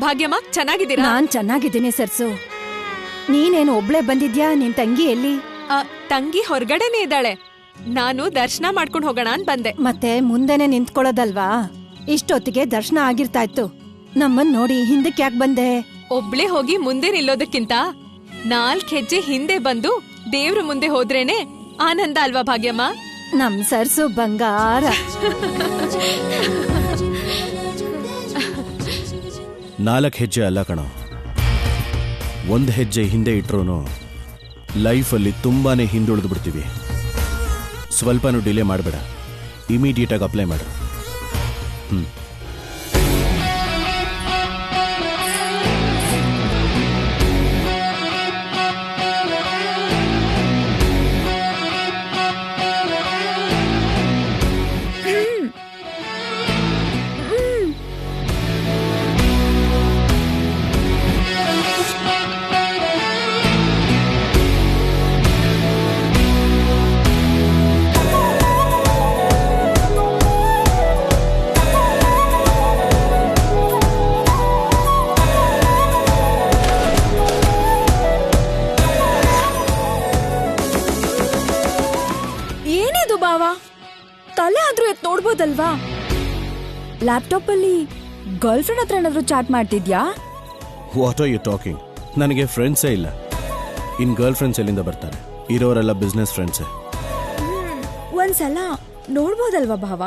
ಭಾಗ್ಯಮ್ಮ ಚೆನ್ನಾಗಿದ್ದೀರಾ? ನಾನ್ ಚೆನ್ನಾಗಿದ್ದೀನಿ ಸರ್ಸು. ನೀನೇನು ಒಬ್ಳೆ ಬಂದಿದ್ಯಾ? ನಿನ್ ತಂಗಿ ಎಲ್ಲಿ? ತಂಗಿ ಹೊರಗಡೆನೆ ಇದ್ದಾಳೆ. ನಾನು ದರ್ಶನ ಮಾಡ್ಕೊಂಡು ಹೋಗೋಣ ಅಂತ ಬಂದೆ. ಮತ್ತೆ ಮುಂದೆನೆ ನಿಂತ್ಕೊಳ್ಳೋದಲ್ವಾ? ಇಷ್ಟೊತ್ತಿಗೆ ದರ್ಶನ ಆಗಿರ್ತಾ ಇತ್ತು. ನಮ್ಮನ್ ನೋಡಿ ಹಿಂದಕ್ಕೆ ಯಾಕೆ ಬಂದೆ? ಒಬ್ಳೆ ಹೋಗಿ ಮುಂದೆ ನಿಲ್ಲೋದಕ್ಕಿಂತ 4 ಹೆಜ್ಜೆ ಹಿಂದೆ ಬಂದು ದೇವ್ರ ಮುಂದೆ ಹೋದ್ರೇನೆ ಆನಂದ ಅಲ್ವಾ ಭಾಗ್ಯಮ್ಮ? ನಮ್ ಸರ್ಸು ಬಂಗಾರ. 4 ಹೆಜ್ಜೆ ಅಲ್ಲ ಕಣೋ, 1 ಹೆಜ್ಜೆ ಹಿಂದೆ ಇಟ್ರೂ ಲೈಫಲ್ಲಿ ತುಂಬಾನೇ ಹಿಂದುಳಿದು ಬಿಡ್ತೀವಿ. ಸ್ವಲ್ಪನೂ ಡಿಲೇ ಮಾಡಬೇಡ, ಇಮಿಡಿಯೇಟ್ ಆಗಿ ಅಪ್ಲೈ ಮಾಡು. ತಲೆ ಆದ್ರೂ ಎತ್ ನೋಡ್ಬೋದಲ್ವಾ? ಲ್ಯಾಪ್ಟಾಪ್ ಅಲ್ಲಿ ಗರ್ಲ್ ಫ್ರೆಂಡ್ ಹತ್ರ ಏನಾದ್ರೂ ಚಾಟ್ ಮಾಡ್ತಿದ್ಯಾ? What are you talking? ನನಗೆ ಫ್ರೆಂಡ್ಸೇ ಇಲ್ಲ. ಇನ್ ಗರ್ಲ್ ಫ್ರೆಂಡ್ಸ್ ಎಲ್ಲಿಂದ ಬರ್ತಾರೆ? ಇರೋರೆಲ್ಲ ಬಿಸ್ನೆಸ್ ಫ್ರೆಂಡ್ಸೇ. ಒಂದ್ಸಲ ನೋಡ್ಬೋದಲ್ವಾ ಭಾವ?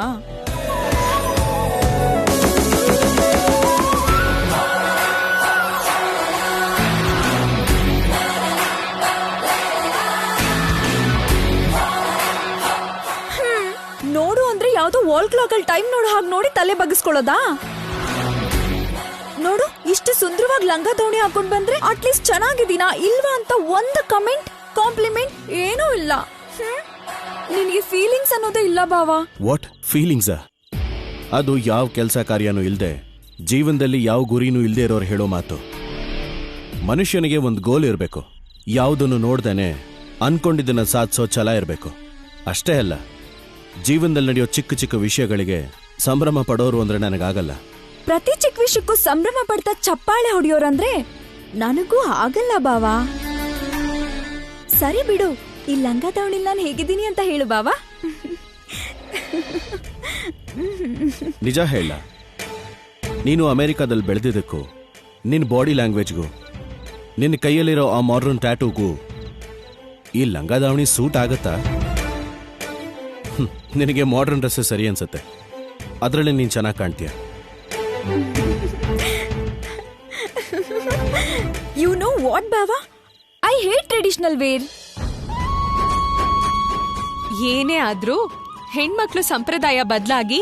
ನೋಡು ಅಂದ್ರೆ ಯಾವ್ದೋ ವಾಲ್ ಕ್ಲಾಕ್ ಅಲ್ಲಿ ಟೈಮ್ ನೋಡೋ ಹಾಗೆ ನೋಡಿ ತಲೆ ಬಗ್ಗಿಸ್ಕೊಳ್ಳೋದಾ? ನೋಡು, ಇಷ್ಟು ಸುಂದರವಾಗಿ ಲಂಗ ದಾವಣಿ ಹಾಕೊಂಡ್ ಬಂದ್ರೆ ಅಟ್ಲೀಸ್ಟ್ ಚೆನ್ನಾಗಿದ್ದೀನಾ ಇಲ್ವಾ ಅಂತ ಒಂದು ಕಮೆಂಟ್, ಕಾಂಪ್ಲಿಮೆಂಟ್ ಏನೂ ಇಲ್ಲ. ನಿನಗೆ ಫೀಲಿಂಗ್ಸ್ ಅನ್ನೋದೇ ಇಲ್ಲ ಭಾವ. ವಾಟ್ ಫೀಲಿಂಗ್ಸಾ? ಅದು ಯಾವ ಕೆಲಸ ಕಾರ್ಯನೂ ಇಲ್ದೆ, ಜೀವನದಲ್ಲಿ ಯಾವ ಗುರಿನೂ ಇಲ್ದೇ ಇರೋರು ಹೇಳೋ ಮಾತು. ಮನುಷ್ಯನಿಗೆ ಒಂದು ಗೋಲ್ ಇರಬೇಕು, ಯಾವುದನ್ನು ನೋಡ್ದೇನೆ ಅನ್ಕೊಂಡಿದ್ದನ್ನ ಸಾಧಿಸೋ ಛಲ ಇರಬೇಕು. ಅಷ್ಟೇ ಅಲ್ಲ, ಜೀವನದಲ್ಲಿ ನಡೆಯೋ ಚಿಕ್ಕ ಚಿಕ್ಕ ವಿಷಯಗಳಿಗೆ ಸಂಭ್ರಮ ಪಡೋರು ಅಂದ್ರೆ ನನಗಾಗಲ್ಲ. ಪ್ರತಿ ಚಿಕ್ಕ ವಿಷಯಕ್ಕೂ ಸಂಭ್ರಮ ಪಡ್ತಾ ಚಪ್ಪಾಳೆ ಹೊಡಿಯೋರಂದ್ರೆ ನನಗೂ ಆಗಲ್ಲ ಬಾವಾ. ಸರಿ ಬಿಡು, ಈ ಲಂಗ ದಾವಣಿಲ್ ನಾನು ಹೇಗಿದ್ದೀನಿ ಅಂತ ಹೇಳು ಬಾವಾ. ನಿಜ ಹೇಳ, ನೀನು ಅಮೆರಿಕಾದಲ್ಲಿ ಬೆಳೆದಿದ್ದಕ್ಕೂ, ನಿನ್ನ ಬಾಡಿ ಲ್ಯಾಂಗ್ವೇಜ್ಗೂ, ನಿನ್ನ ಕೈಯಲ್ಲಿರೋ ಆ ಮಾಡರ್ನ್ ಟ್ಯಾಟೂಗೂ ಈ ಲಂಗ ದಾವಣಿ ಸೂಟ್ ಆಗತ್ತಾ? ನಿನಗೆ ಮಾಡರ್ನ್ ಡ್ರೆಸ್ ಸರಿ ಅನ್ಸುತ್ತೆ, ಅದರಲ್ಲಿ ನೀನು ಚೆನ್ನಾಗಿ ಕಾಣ್ತೀಯ. You know what Bawa, I hate traditional wear. ಏನೇ ಆದ್ರೂ ಹೆಣ್ಮಕ್ಳು ಸಂಪ್ರದಾಯ ಬದಲಾಗಿ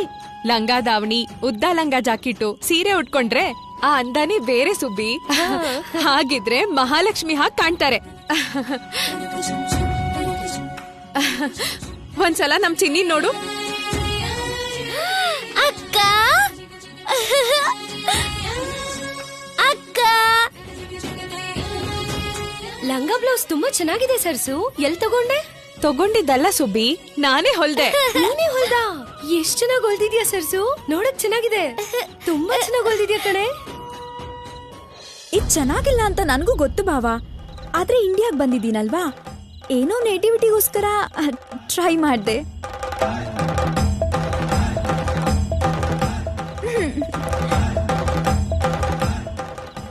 ಲಂಗ ದಾವಣಿ, ಉದ್ದ ಲಂಗ ಜಾಕೆಟು, ಸೀರೆ ಉಟ್ಕೊಂಡ್ರೆ ಆ ಅಂದಾನೇ ಬೇರೆ ಸುಬ್ಬಿ. ಹಾಗಿದ್ರೆ ಮಹಾಲಕ್ಷ್ಮಿ ಹಾಗೆ ಕಾಣ್ತಾರೆ. ಒಂದ್ಸಲ ನಮ್ ಚಿನ್ನಿ ನೋಡು. ಅಕ್ಕ ಅಕ್ಕ, ಲಂಗ ಬ್ಲೌಸ್ ತುಂಬಾ ಚೆನ್ನಾಗಿದೆ ಸರ್ಸು. ಎಲ್ ತಗೊಂಡೆ? ತಗೊಂಡಿದ್ದಲ್ಲ ಸುಬ್ಬಿ, ನಾನೇ ಹೊಲ್ದೆ. ನೀನೇ ಹೊಲ್ದಾ? ಎಷ್ಟ್ ಚೆನ್ನಾಗಿ ಹೊಲ್ದಿದ್ಯಾ ಸರ್ಸು, ನೋಡಕ್ ಚೆನ್ನಾಗಿದೆ. ತುಂಬಾ ಚೆನ್ನಾಗಿ ಹೊಲ್ದಿದ್ಯಾ ಕಣೆ. ಇದ್ ಚೆನ್ನಾಗಿಲ್ಲ ಅಂತ ನನಗೂ ಗೊತ್ತು ಭಾವ, ಆದ್ರೆ ಇಂಡಿಯಾಗ್ ಬಂದಿದ್ದೀನಲ್ವಾ, ಏನೋ ನೇಟಿವಿಟಿಗೋಸ್ಕರ ಟ್ರೈ ಮಾಡ್ದೆ.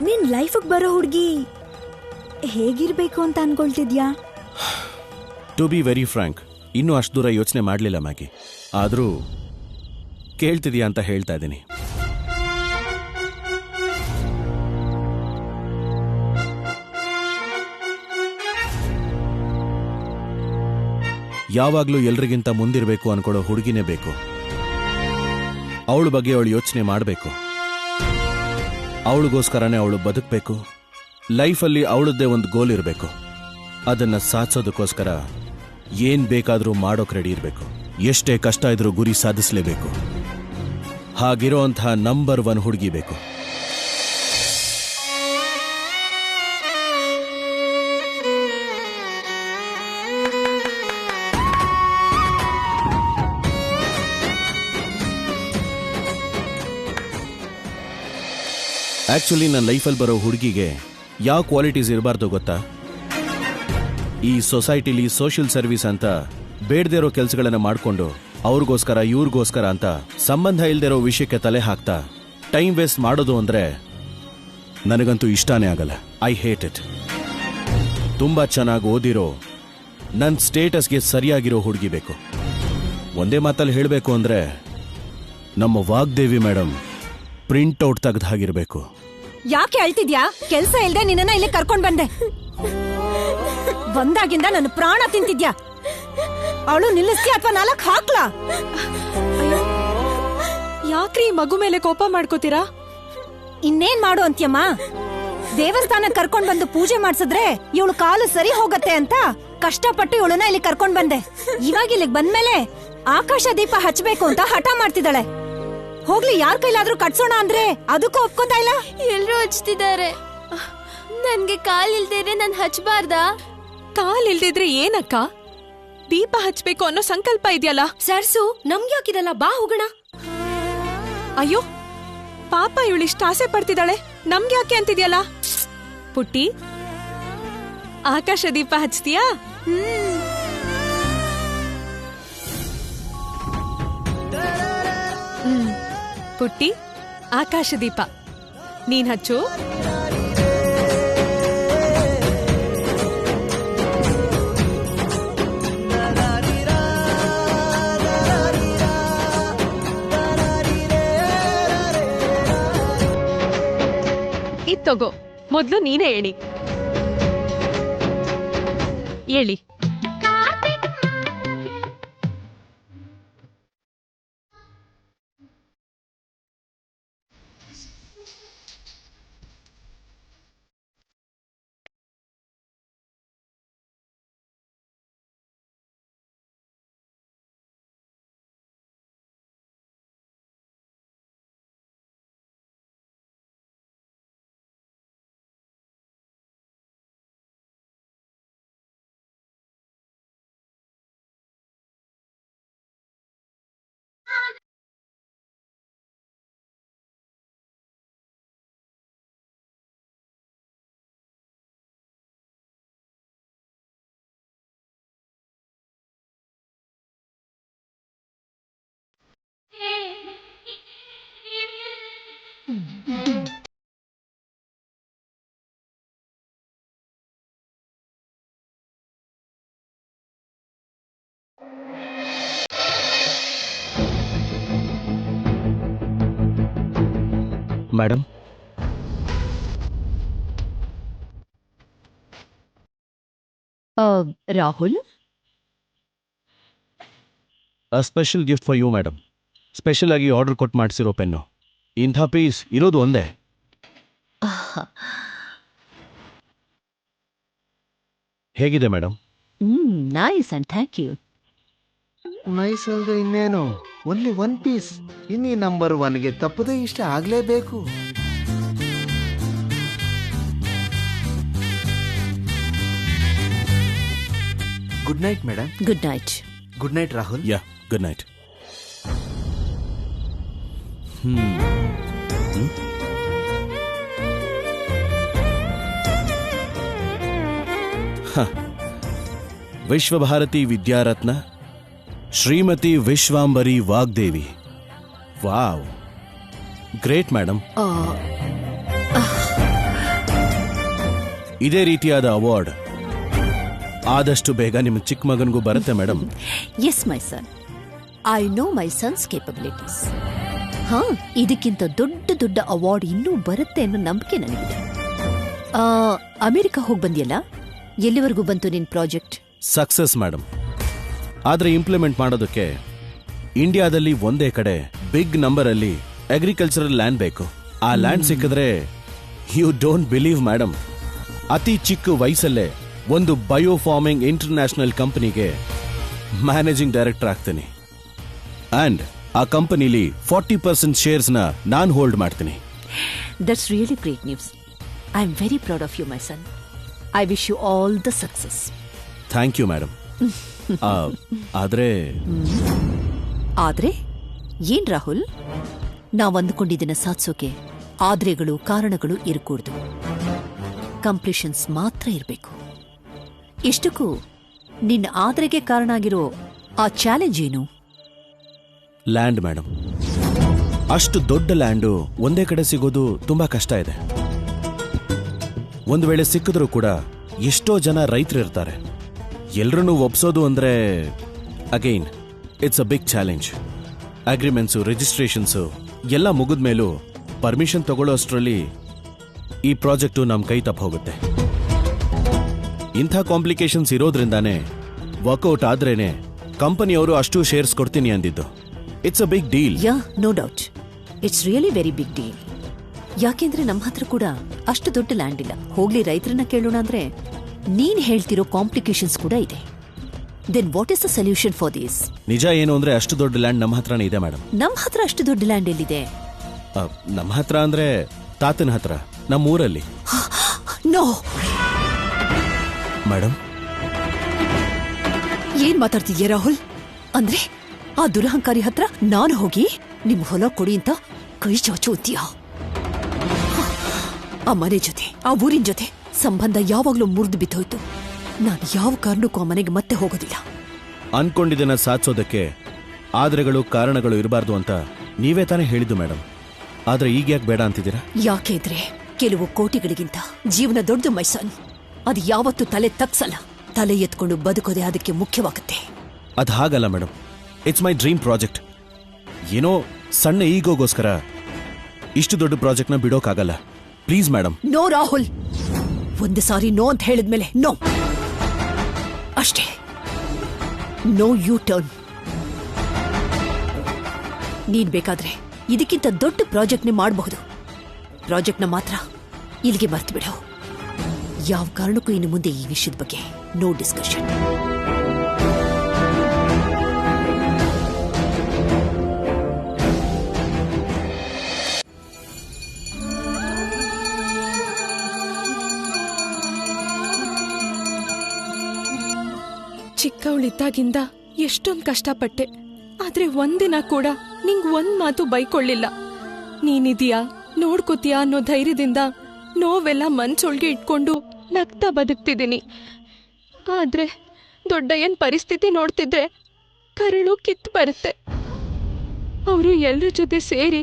ನಿನ್ ಲೈಫಿಗೆ ಬರೋ ಹುಡ್ಗಿ ಹೇಗಿರ್ಬೇಕು ಅಂತ ಅನ್ಕೊಳ್ತಿದ್ಯಾ? ಟು ಬಿ ವೆರಿ ಫ್ರಾಂಕ್, ಇನ್ನೂ ಅಷ್ಟು ದೂರ ಯೋಚನೆ ಮಾಡಲಿಲ್ಲ ಮ್ಯಾಗಿ. ಆದರೂ ಕೇಳ್ತಿದ್ಯಾ ಅಂತ ಹೇಳ್ತಾ ಇದ್ದೀನಿ. ಯಾವಾಗ್ಲೂ ಎಲ್ರಿಗಿಂತ ಮುಂದಿರಬೇಕು ಅನ್ಕೊಳ್ಳೋ ಹುಡುಗಿನೇ ಬೇಕು. ಅವಳ ಬಗ್ಗೆ ಅವಳು ಯೋಚನೆ ಮಾಡಬೇಕು. ಅವಳಿಗೋಸ್ಕರನೇ ಅವಳು ಬದುಕಬೇಕು. ಲೈಫಲ್ಲಿ ಅವಳದ್ದೇ ಒಂದು ಗೋಲ್ ಇರಬೇಕು. ಅದನ್ನ ಸಾಧಿಸೋದಕ್ಕೋಸ್ಕರ ಏನ್ ಬೇಕಾದರೂ ಮಾಡೋಕ್ ರೆಡಿ ಇರಬೇಕು. ಎಷ್ಟೇ ಕಷ್ಟ ಇದ್ರೂ ಗುರಿ ಸಾಧಿಸಲೇಬೇಕು. ಹಾಗಿರೋ ಅಂತಹ ನಂಬರ್ 1 ಹುಡುಗಿ ಬೇಕು. ಆಕ್ಚುಲಿ ನನ್ನ ಲೈಫಲ್ಲಿ ಬರೋ ಹುಡುಗಿಗೆ ಯಾವ ಕ್ವಾಲಿಟೀಸ್ ಇರಬಾರ್ದು ಗೊತ್ತಾ? ಈ ಸೊಸೈಟಿಲಿ ಸೋಷಿಯಲ್ ಸರ್ವಿಸ್ ಅಂತ ಬೇಡದೇ ಇರೋ ಕೆಲಸಗಳನ್ನ ಮಾಡಿಕೊಂಡು ಅವ್ರಿಗೋಸ್ಕರ ಇವ್ರಿಗೋಸ್ಕರ ಅಂತ ಸಂಬಂಧ ಇಲ್ದಿರೋ ವಿಷಯಕ್ಕೆ ತಲೆ ಹಾಕ್ತಾ ಟೈಮ್ ವೇಸ್ಟ್ ಮಾಡೋದು ಅಂದ್ರೆ ನನಗಂತೂ ಇಷ್ಟನೇ ಆಗಲ್ಲ. I hate it. ತುಂಬಾ ಚೆನ್ನಾಗಿ ಓದಿರೋ ನನ್ನ ಸ್ಟೇಟಸ್ಗೆ ಸರಿಯಾಗಿರೋ ಹುಡುಗಿ ಬೇಕು. ಒಂದೇ ಮಾತಲ್ಲಿ ಹೇಳಬೇಕು ಅಂದ್ರೆ ನಮ್ಮ ವಾಗ್ದೇವಿ ಮೇಡಮ್ ಪ್ರಿಂಟ್ಔಟ್ ತೆಗೆದು ಹಾಗಿರ್ಬೇಕು. ಯಾಕೆ ಅಳ್ತಿದ್ಯಾ? ಕೆಲ್ಸ ಇಲ್ದೆ ನಿನ್ನ ಇಲ್ಲಿ ಕರ್ಕೊಂಡ್ ಬಂದೆ. ಬಂದಾಗಿಂದ ನನ್ನ ಪ್ರಾಣ ತಿಂತಿದ್ಯಾ. ಅವಳು ನಿಲ್ಲಿಸ್ತಿ ಅಥವಾ 4 ಹಾಕ್ಲಾ? ಯಾಕ್ರಿ ಮಗು ಮೇಲೆ ಕೋಪ ಮಾಡ್ಕೋತೀರಾ? ಇನ್ನೇನ್ ಮಾಡು ಅಂತ್ಯಮ್ಮ? ದೇವಸ್ಥಾನ ಕರ್ಕೊಂಡ್ ಬಂದು ಪೂಜೆ ಮಾಡ್ಸಿದ್ರೆ ಇವಳು ಕಾಲು ಸರಿ ಹೋಗತ್ತೆ ಅಂತ ಕಷ್ಟಪಟ್ಟು ಇವಳನ್ನ ಇಲ್ಲಿ ಕರ್ಕೊಂಡ್ ಬಂದೆ. ಇವಾಗ ಇಲ್ಲಿಗೆ ಬಂದ್ಮೇಲೆ ಆಕಾಶ ದೀಪ ಹಚ್ಬೇಕು ಅಂತ ಹಠ ಮಾಡ್ತಿದ್ದಾಳೆ. ಹೋಗ್ಲಿ, ಯಾರ್ ಕೈಲಾದ್ರೂ ಕಟ್ಸೋಣ ಅಂದ್ರೆ ಅದಕ್ಕೂ ಒಪ್ಕೋತಾ ಇಲ್ಲ. ಎಲ್ರೂ ಹಚ್ತಿದ್ದಾರೆ. ನನ್ಗೆ ಕಾಲ್ ಇಲ್ದಿದ್ರೆ ನಾನ್ ಹಚ್ಬಾರ್ದಾ? ಕಾಲ್ ಇಲ್ದಿದ್ರೆ ಏನಕ್ಕ? ದೀಪ ಹಚ್ಬೇಕು ಅನ್ನೋ ಸಂಕಲ್ಪ ಇದೆಯಲ್ಲ. ಸರ್ಸು, ನಮ್ಗೆ ಯಾಕಿದಲ್ಲ, ಬಾ ಹೋಗೋಣ. ಅಯ್ಯೋ ಪಾಪ, ಇವಳಿಷ್ಟ ಆಸೆ ಪಡ್ತಿದ್ದಾಳೆ, ನಮ್ಗೆ ಯಾಕೆ ಅಂತಿದ್ಯಲ್ಲ. ಪುಟ್ಟಿ, ಆಕಾಶ ದೀಪ ಹಚ್ತೀಯಾ? ಪುಟ್ಟಿ, ಆಕಾಶ ದೀಪ ನೀನ್ ಹಚ್ಚು. ಇದ್ ತಗೋ, ಮೊದ್ಲು ನೀನೇ ಹೇಳಿ. ಹೇಳಿ. Madam, Rahul, a special gift for you madam. Special ಆಗಿ ಆರ್ಡರ್ ಕೊಟ್ಟು ಮಾಡಿಸಿರೋ ಪೆನ್ನು. ಇಂಥ ಪೀಸ್ ಇರೋದು ಒಂದೇ. ಹೇಗಿದೆ madam? Nice and thank you. Nice ಅಲ್ದೆ ಇನ್ನೇನು, ಓನ್ಲಿ 1 ಪೀಸ್. ಇನ್ನೀ ನಂಬರ್ 1ಗೆ ತಪ್ಪದೇ ಇಷ್ಟ ಆಗ್ಲೇಬೇಕು. Good night madam. Good night. Good night Rahul. Yeah, good night. Vishwabharati Vidyaratna Shrimati Vishwambari Vagdevi. Wow, great madam. ಇದೇ ರೀತಿಯಾದ ಅವಾರ್ಡ್ ಆದಷ್ಟು ಬೇಗ ನಿಮ್ಮ ಚಿಕ್ಕ ಮಗನಿಗೂ ಬರುತ್ತೆ madam. S my son, I know my son's capabilities. ಹಾ, ಇದಕ್ಕಿಂತ ದೊಡ್ಡ ದೊಡ್ಡ ಅವಾರ್ಡ್ ಇನ್ನೂ ಬರುತ್ತೆ ಅನ್ನೋ ನಂಬಿಕೆ ನನಗಿದೆ. ಅಮೆರಿಕ ಹೋಗಿ ಬಂದಿಯಲ್ಲ, ಎಲ್ಲಿವರೆಗೂ ಬಂತು ನಿನ್ ಪ್ರಾಜೆಕ್ಟ್? Success madam. ಆದ್ರೆ ಇಂಪ್ಲಿಮೆಂಟ್ ಮಾಡೋದಕ್ಕೆ ಇಂಡಿಯಾದಲ್ಲಿ ಒಂದೇ ಕಡೆ ಬಿಗ್ ನಂಬರ್ ಅಲ್ಲಿ ಅಗ್ರಿಕಲ್ಚರಲ್ ಲ್ಯಾಂಡ್ ಬೇಕು. ಆ ಲ್ಯಾಂಡ್ ಸಿಕ್ಕಿದ್ರೆ ಯು ಡೋಂಟ್ ಬಿಲೀವ್ ಮೇಡಮ್, ಅತಿ ಚಿಕ್ಕ ವಯಸ್ಸಲ್ಲೇ ಒಂದು ಬಯೋಫಾರ್ಮಿಂಗ್ ಇಂಟರ್ನ್ಯಾಷನಲ್ ಕಂಪನಿಗೆ ಮ್ಯಾನೇಜಿಂಗ್ ಡೈರೆಕ್ಟರ್ ಆಗ್ತೀನಿ. ಅಂಡ್ ಆ ಕಂಪನಿಲಿ 40% ಶೇರ್ಸ್ನ ನಾನು ಹೋಲ್ಡ್ ಮಾಡ್ತೀನಿ. That's really great news. I am very proud of you my son. I wish you all the success. Thank you madam. ಆದ್ರೆ ಆದ್ರೆ ಏನ್ ರಾಹುಲ್, ನಾವ್ ಅಂದ್ಕೊಂಡಿದ್ದನ್ನ ಸಾಧಿಸೋಕೆ ಆದ್ರೆಗಳು ಕಾರಣಗಳು ಇರಕೂಡ್ದು. ಕಂಪ್ಲೀಷನ್ಸ್ ಮಾತ್ರ ಇರಬೇಕು. ಇಷ್ಟಕ್ಕೂ ನಿನ್ನ ಆದ್ರೆಗೆ ಕಾರಣ ಆಗಿರೋ ಆ ಚಾಲೆಂಜ್ ಏನು? Land madam. ಅಷ್ಟು ದೊಡ್ಡ ಲ್ಯಾಂಡು ಒಂದೇ ಕಡೆ ಸಿಗೋದು ತುಂಬಾ ಕಷ್ಟ ಇದೆ. ಒಂದು ವೇಳೆ ಸಿಕ್ಕಿದ್ರೂ ಕೂಡ ಎಷ್ಟೋ ಜನ ರೈತರಿರ್ತಾರೆ. ಎಲ್ರನ್ನೂ ಒಪ್ಸೋದು ಅಂದ್ರೆ again it's a big challenge. Agreements, registrations ಎಲ್ಲ ಮುಗಿದ್ಮೇಲೂ ಪರ್ಮಿಷನ್ ತಗೊಳ್ಳೋ ಅಷ್ಟರಲ್ಲಿ ಈ ಪ್ರಾಜೆಕ್ಟು ನಮ್ಮ ಕೈ ತಪ್ಪ ಹೋಗುತ್ತೆ. ಇಂಥ ಕಾಂಪ್ಲಿಕೇಶನ್ಸ್ ಇರೋದ್ರಿಂದಾನೇ ವರ್ಕೌಟ್ ಆದ್ರೇನೆ ಕಂಪನಿಯವರು ಅಷ್ಟು ಶೇರ್ಸ್ ಕೊಡ್ತೀನಿ ಅಂದಿದ್ದು. It's a big deal. Yeah, no doubt. It's really very big deal. ಯಾಕೆಂದ್ರೆ ನಮ್ಮ ಹತ್ರ ಕೂಡ ಅಷ್ಟು ದೊಡ್ಡ ಲ್ಯಾಂಡ್ ಇಲ್ಲ. ಹೋಗ್ಲಿ ರೈತರನ್ನ ಕೇಳೋಣ ಅಂದ್ರೆ ನೀನ್ ಹೇಳ್ತಿರೋ ಕಾಂಪ್ಲಿಕೇಶನ್ಸ್ ಕೂಡ ಇದೆ. Then what is the solution for this? ನಿಜ ಏನು ಅಂದ್ರೆ ಅಷ್ಟು ದೊಡ್ಡ ಲ್ಯಾಂಡ್ ನಮ್ಮ ಹತ್ರನೇ ಇದೆ ಮೇಡಮ್. ನಮ್ಮ ಹತ್ರ ಅಷ್ಟು ದೊಡ್ಡ ಲ್ಯಾಂಡ್ ಎಲ್ಲಿದೆ? ನಮ್ಮ ಹತ್ರ ಅಂದ್ರೆ ತಾತನ ಹತ್ರ, ನಮ್ಮ ಊರಲ್ಲಿ. ನೋ ಮೇಡಮ್, ಏನ್ ಮಾತಾಡ್ತಿದ್ಯಾ ರಾಹುಲ್? ಅಂದ್ರೆ ಆ ದುರಹಂಕಾರಿ ಹತ್ರ ನಾನು ಹೋಗಿ ನಿಮ್ ಹೊಲ ಕೊಡಿ ಅಂತ ಕೈ ಚಾಚು ಅಂತೀಯ? ಆ ಮನೆ ಜೊತೆ, ಆ ಊರಿನ ಜೊತೆ ಸಂಬಂಧ ಯಾವಾಗ್ಲೂ ಮುರಿದು ಬಿದ್ದೋಯ್ತು. ನಾನು ಯಾವ ಕಾರಣಕ್ಕೂ ಆ ಮನೆಗೆ ಮತ್ತೆ ಹೋಗೋದಿಲ್ಲ. ಅನ್ಕೊಂಡಿದ್ದನ್ನ ಸಾಧಿಸೋದಕ್ಕೆ ಆದ್ರೆಗಳು ಕಾರಣಗಳು ಇರಬಾರ್ದು ಅಂತ ನೀವೇ ತಾನೇ ಹೇಳಿದ್ದು ಮೇಡಮ್. ಆದ್ರೆ ಈಗ ಯಾಕೆ ಬೇಡ ಅಂತಿದ್ದೀರಾ? ಯಾಕೆಂದ್ರೆ ಕೆಲವು ಕೋಟಿಗಳಿಗಿಂತ ಜೀವನ ದೊಡ್ಡದು ಮೈಸನ್. ಅದು ಯಾವತ್ತೂ ತಲೆ ತಗ್ಸಲ್ಲ. ತಲೆ ಎತ್ಕೊಂಡು ಬದುಕೋದೆ ಅದಕ್ಕೆ ಮುಖ್ಯವಾಗುತ್ತೆ. ಅದು ಹಾಗಲ್ಲ madam. It's my dream project. ಏನೋ ಸಣ್ಣ ಈಗೋಗೋಸ್ಕರ ಇಷ್ಟು ದೊಡ್ಡ ಪ್ರಾಜೆಕ್ಟ್ನ ಬಿಡೋಕ್ಕಾಗಲ್ಲ. Please madam. ನೋ ರಾಹುಲ್, ಒಂದು ಸಾರಿ ನೋ ಅಂತ ಹೇಳಿದ್ಮೇಲೆ ನೋ ಅಷ್ಟೇ. No U turn. ನೀನ್ ಬೇಕಾದ್ರೆ ಇದಕ್ಕಿಂತ ದೊಡ್ಡ ಪ್ರಾಜೆಕ್ಟ್ನೇ ಮಾಡಬಹುದು. ಪ್ರಾಜೆಕ್ಟ್ನ ಮಾತ್ರ ಇಲ್ಲಿಗೆ ಮರ್ತು ಬಿಡು. ಯಾವ ಕಾರಣಕ್ಕೂ ಇನ್ನು ಮುಂದೆ ಈ ವಿಷಯದ ಬಗ್ಗೆ ನೋ ಡಿಸ್ಕಷನ್. ಚಿಕ್ಕವಳಿದ್ದಾಗಿಂದ ಎಷ್ಟೊಂದು ಕಷ್ಟಪಟ್ಟೆ. ಆದ್ರೆ ಒಂದಿನ ಕೂಡ ನಿಂಗ್ ಒಂದ್ ಮಾತು ಬೈಕೊಳ್ಳಿಲ್ಲ. ನೀನಿದೀಯಾ, ನೋಡ್ಕೋತೀಯಾ ಅನ್ನೋ ಧೈರ್ಯದಿಂದ ನೋವೆಲ್ಲ ಮನ್ಸೊಳ್ಗೆ ಇಟ್ಕೊಂಡು ನಗ್ತಾ ಬದುಕ್ತಿದ್ದೀನಿ. ಆದ್ರೆ ದೊಡ್ಡಯ್ಯನ್ ಪರಿಸ್ಥಿತಿ ನೋಡ್ತಿದ್ರೆ ಕರಳು ಕಿತ್ತು ಬರುತ್ತೆ. ಅವರು ಎಲ್ರ ಜೊತೆ ಸೇರಿ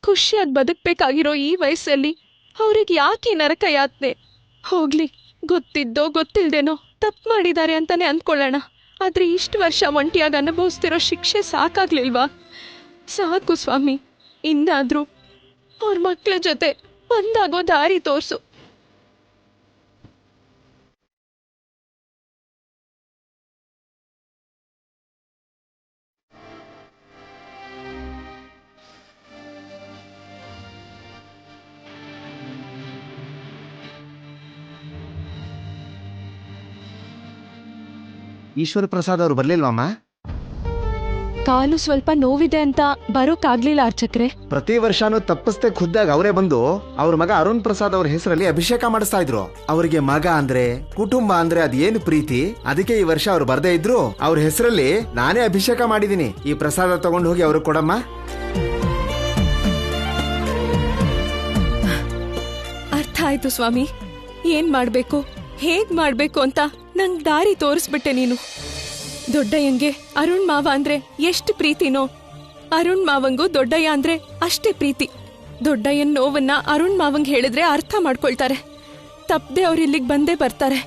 ಖುಷಿಯಾಗಿ ಬದುಕ್ಬೇಕಾಗಿರೋ ಈ ವಯಸ್ಸಲ್ಲಿ ಅವ್ರಿಗೆ ಯಾಕೆ ನರಕ ಯಾತ್ನೆ? ಹೋಗ್ಲಿ, ಗೊತ್ತಿದ್ದೋ ಗೊತ್ತಿಲ್ದೇನೋ ತಪ್ಪು ಮಾಡಿದ್ದಾರೆ ಅಂತಾನೆ ಅಂದ್ಕೊಳ್ಳೋಣ. ಆದ್ರೆ ಇಷ್ಟು ವರ್ಷ ಒಂಟಿಯಾಗಿ ಅನುಭವಿಸ್ತಿರೋ ಶಿಕ್ಷೆ ಸಾಕಾಗ್ಲಿಲ್ವಾ? ಸಾಕು ಸ್ವಾಮಿ, ಇನ್ನಾದ್ರೂ ಅವ್ರ ಮಕ್ಕಳ ಜೊತೆ ಒಂದಾಗೋ ದಾರಿ ತೋರ್ಸು. ಈಶ್ವರ ಪ್ರಸಾದ್ ಅವ್ರು ಬರ್ಲಿಲ್ವಮ್ಮ? ಕಾಲು ಸ್ವಲ್ಪ ನೋವಿದೆ ಅಂತ ಬರೋಕ್ಕಾಗ್ಲಿಲ್ಲ ಅರ್ಚಕ್ರೆ. ಪ್ರತಿ ವರ್ಷನೂ ತಪ್ಪಿಸ್ದೆ ಖುದ್ದಾಗಿ ಅವರೇ ಬಂದು ಅವ್ರ ಮಗ ಅರುಣ್ ಪ್ರಸಾದ್ ಅವ್ರ ಹೆಸರಲ್ಲಿ ಅಭಿಷೇಕ ಮಾಡಿಸ್ತಾ ಇದ್ರು. ಅವರಿಗೆ ಮಗ ಅಂದ್ರೆ, ಕುಟುಂಬ ಅಂದ್ರೆ ಅದೇನು ಪ್ರೀತಿ. ಅದಕ್ಕೆ ಈ ವರ್ಷ ಅವ್ರು ಬರ್ದೇ ಇದ್ರು ಅವ್ರ ಹೆಸರಲ್ಲಿ ನಾನೇ ಅಭಿಷೇಕ ಮಾಡಿದೀನಿ. ಈ ಪ್ರಸಾದ ತಗೊಂಡು ಹೋಗಿ ಅವ್ರಿಗೆ ಕೊಡಮ್ಮ. ಅರ್ಥ ಆಯ್ತು ಸ್ವಾಮಿ. ಏನ್ ಮಾಡ್ಬೇಕು, ಹೇಗ್ ಮಾಡ್ಬೇಕು ಅಂತ ನಂಗ್ ದಾರಿ ತೋರಿಸ್ಬಿಟ್ಟೆ ನೀನು. ದೊಡ್ಡಯ್ಯಂಗೆ ಅರುಣ್ ಮಾವ ಅಂದ್ರೆ ಎಷ್ಟು ಪ್ರೀತಿನೋ, ಅರುಣ್ ಮಾವಂಗೂ ದೊಡ್ಡಯ್ಯ ಅಂದ್ರೆ ಅಷ್ಟೇ ಪ್ರೀತಿ. ದೊಡ್ಡಯ್ಯನ್ ನೋವನ್ನ ಅರುಣ್ ಮಾವಂಗ್ ಹೇಳಿದ್ರೆ ಅರ್ಥ ಮಾಡ್ಕೊಳ್ತಾರೆ. ತಪ್ಪದೆ ಅವ್ರು ಇಲ್ಲಿಗೆ ಬಂದೇ ಬರ್ತಾರೆ.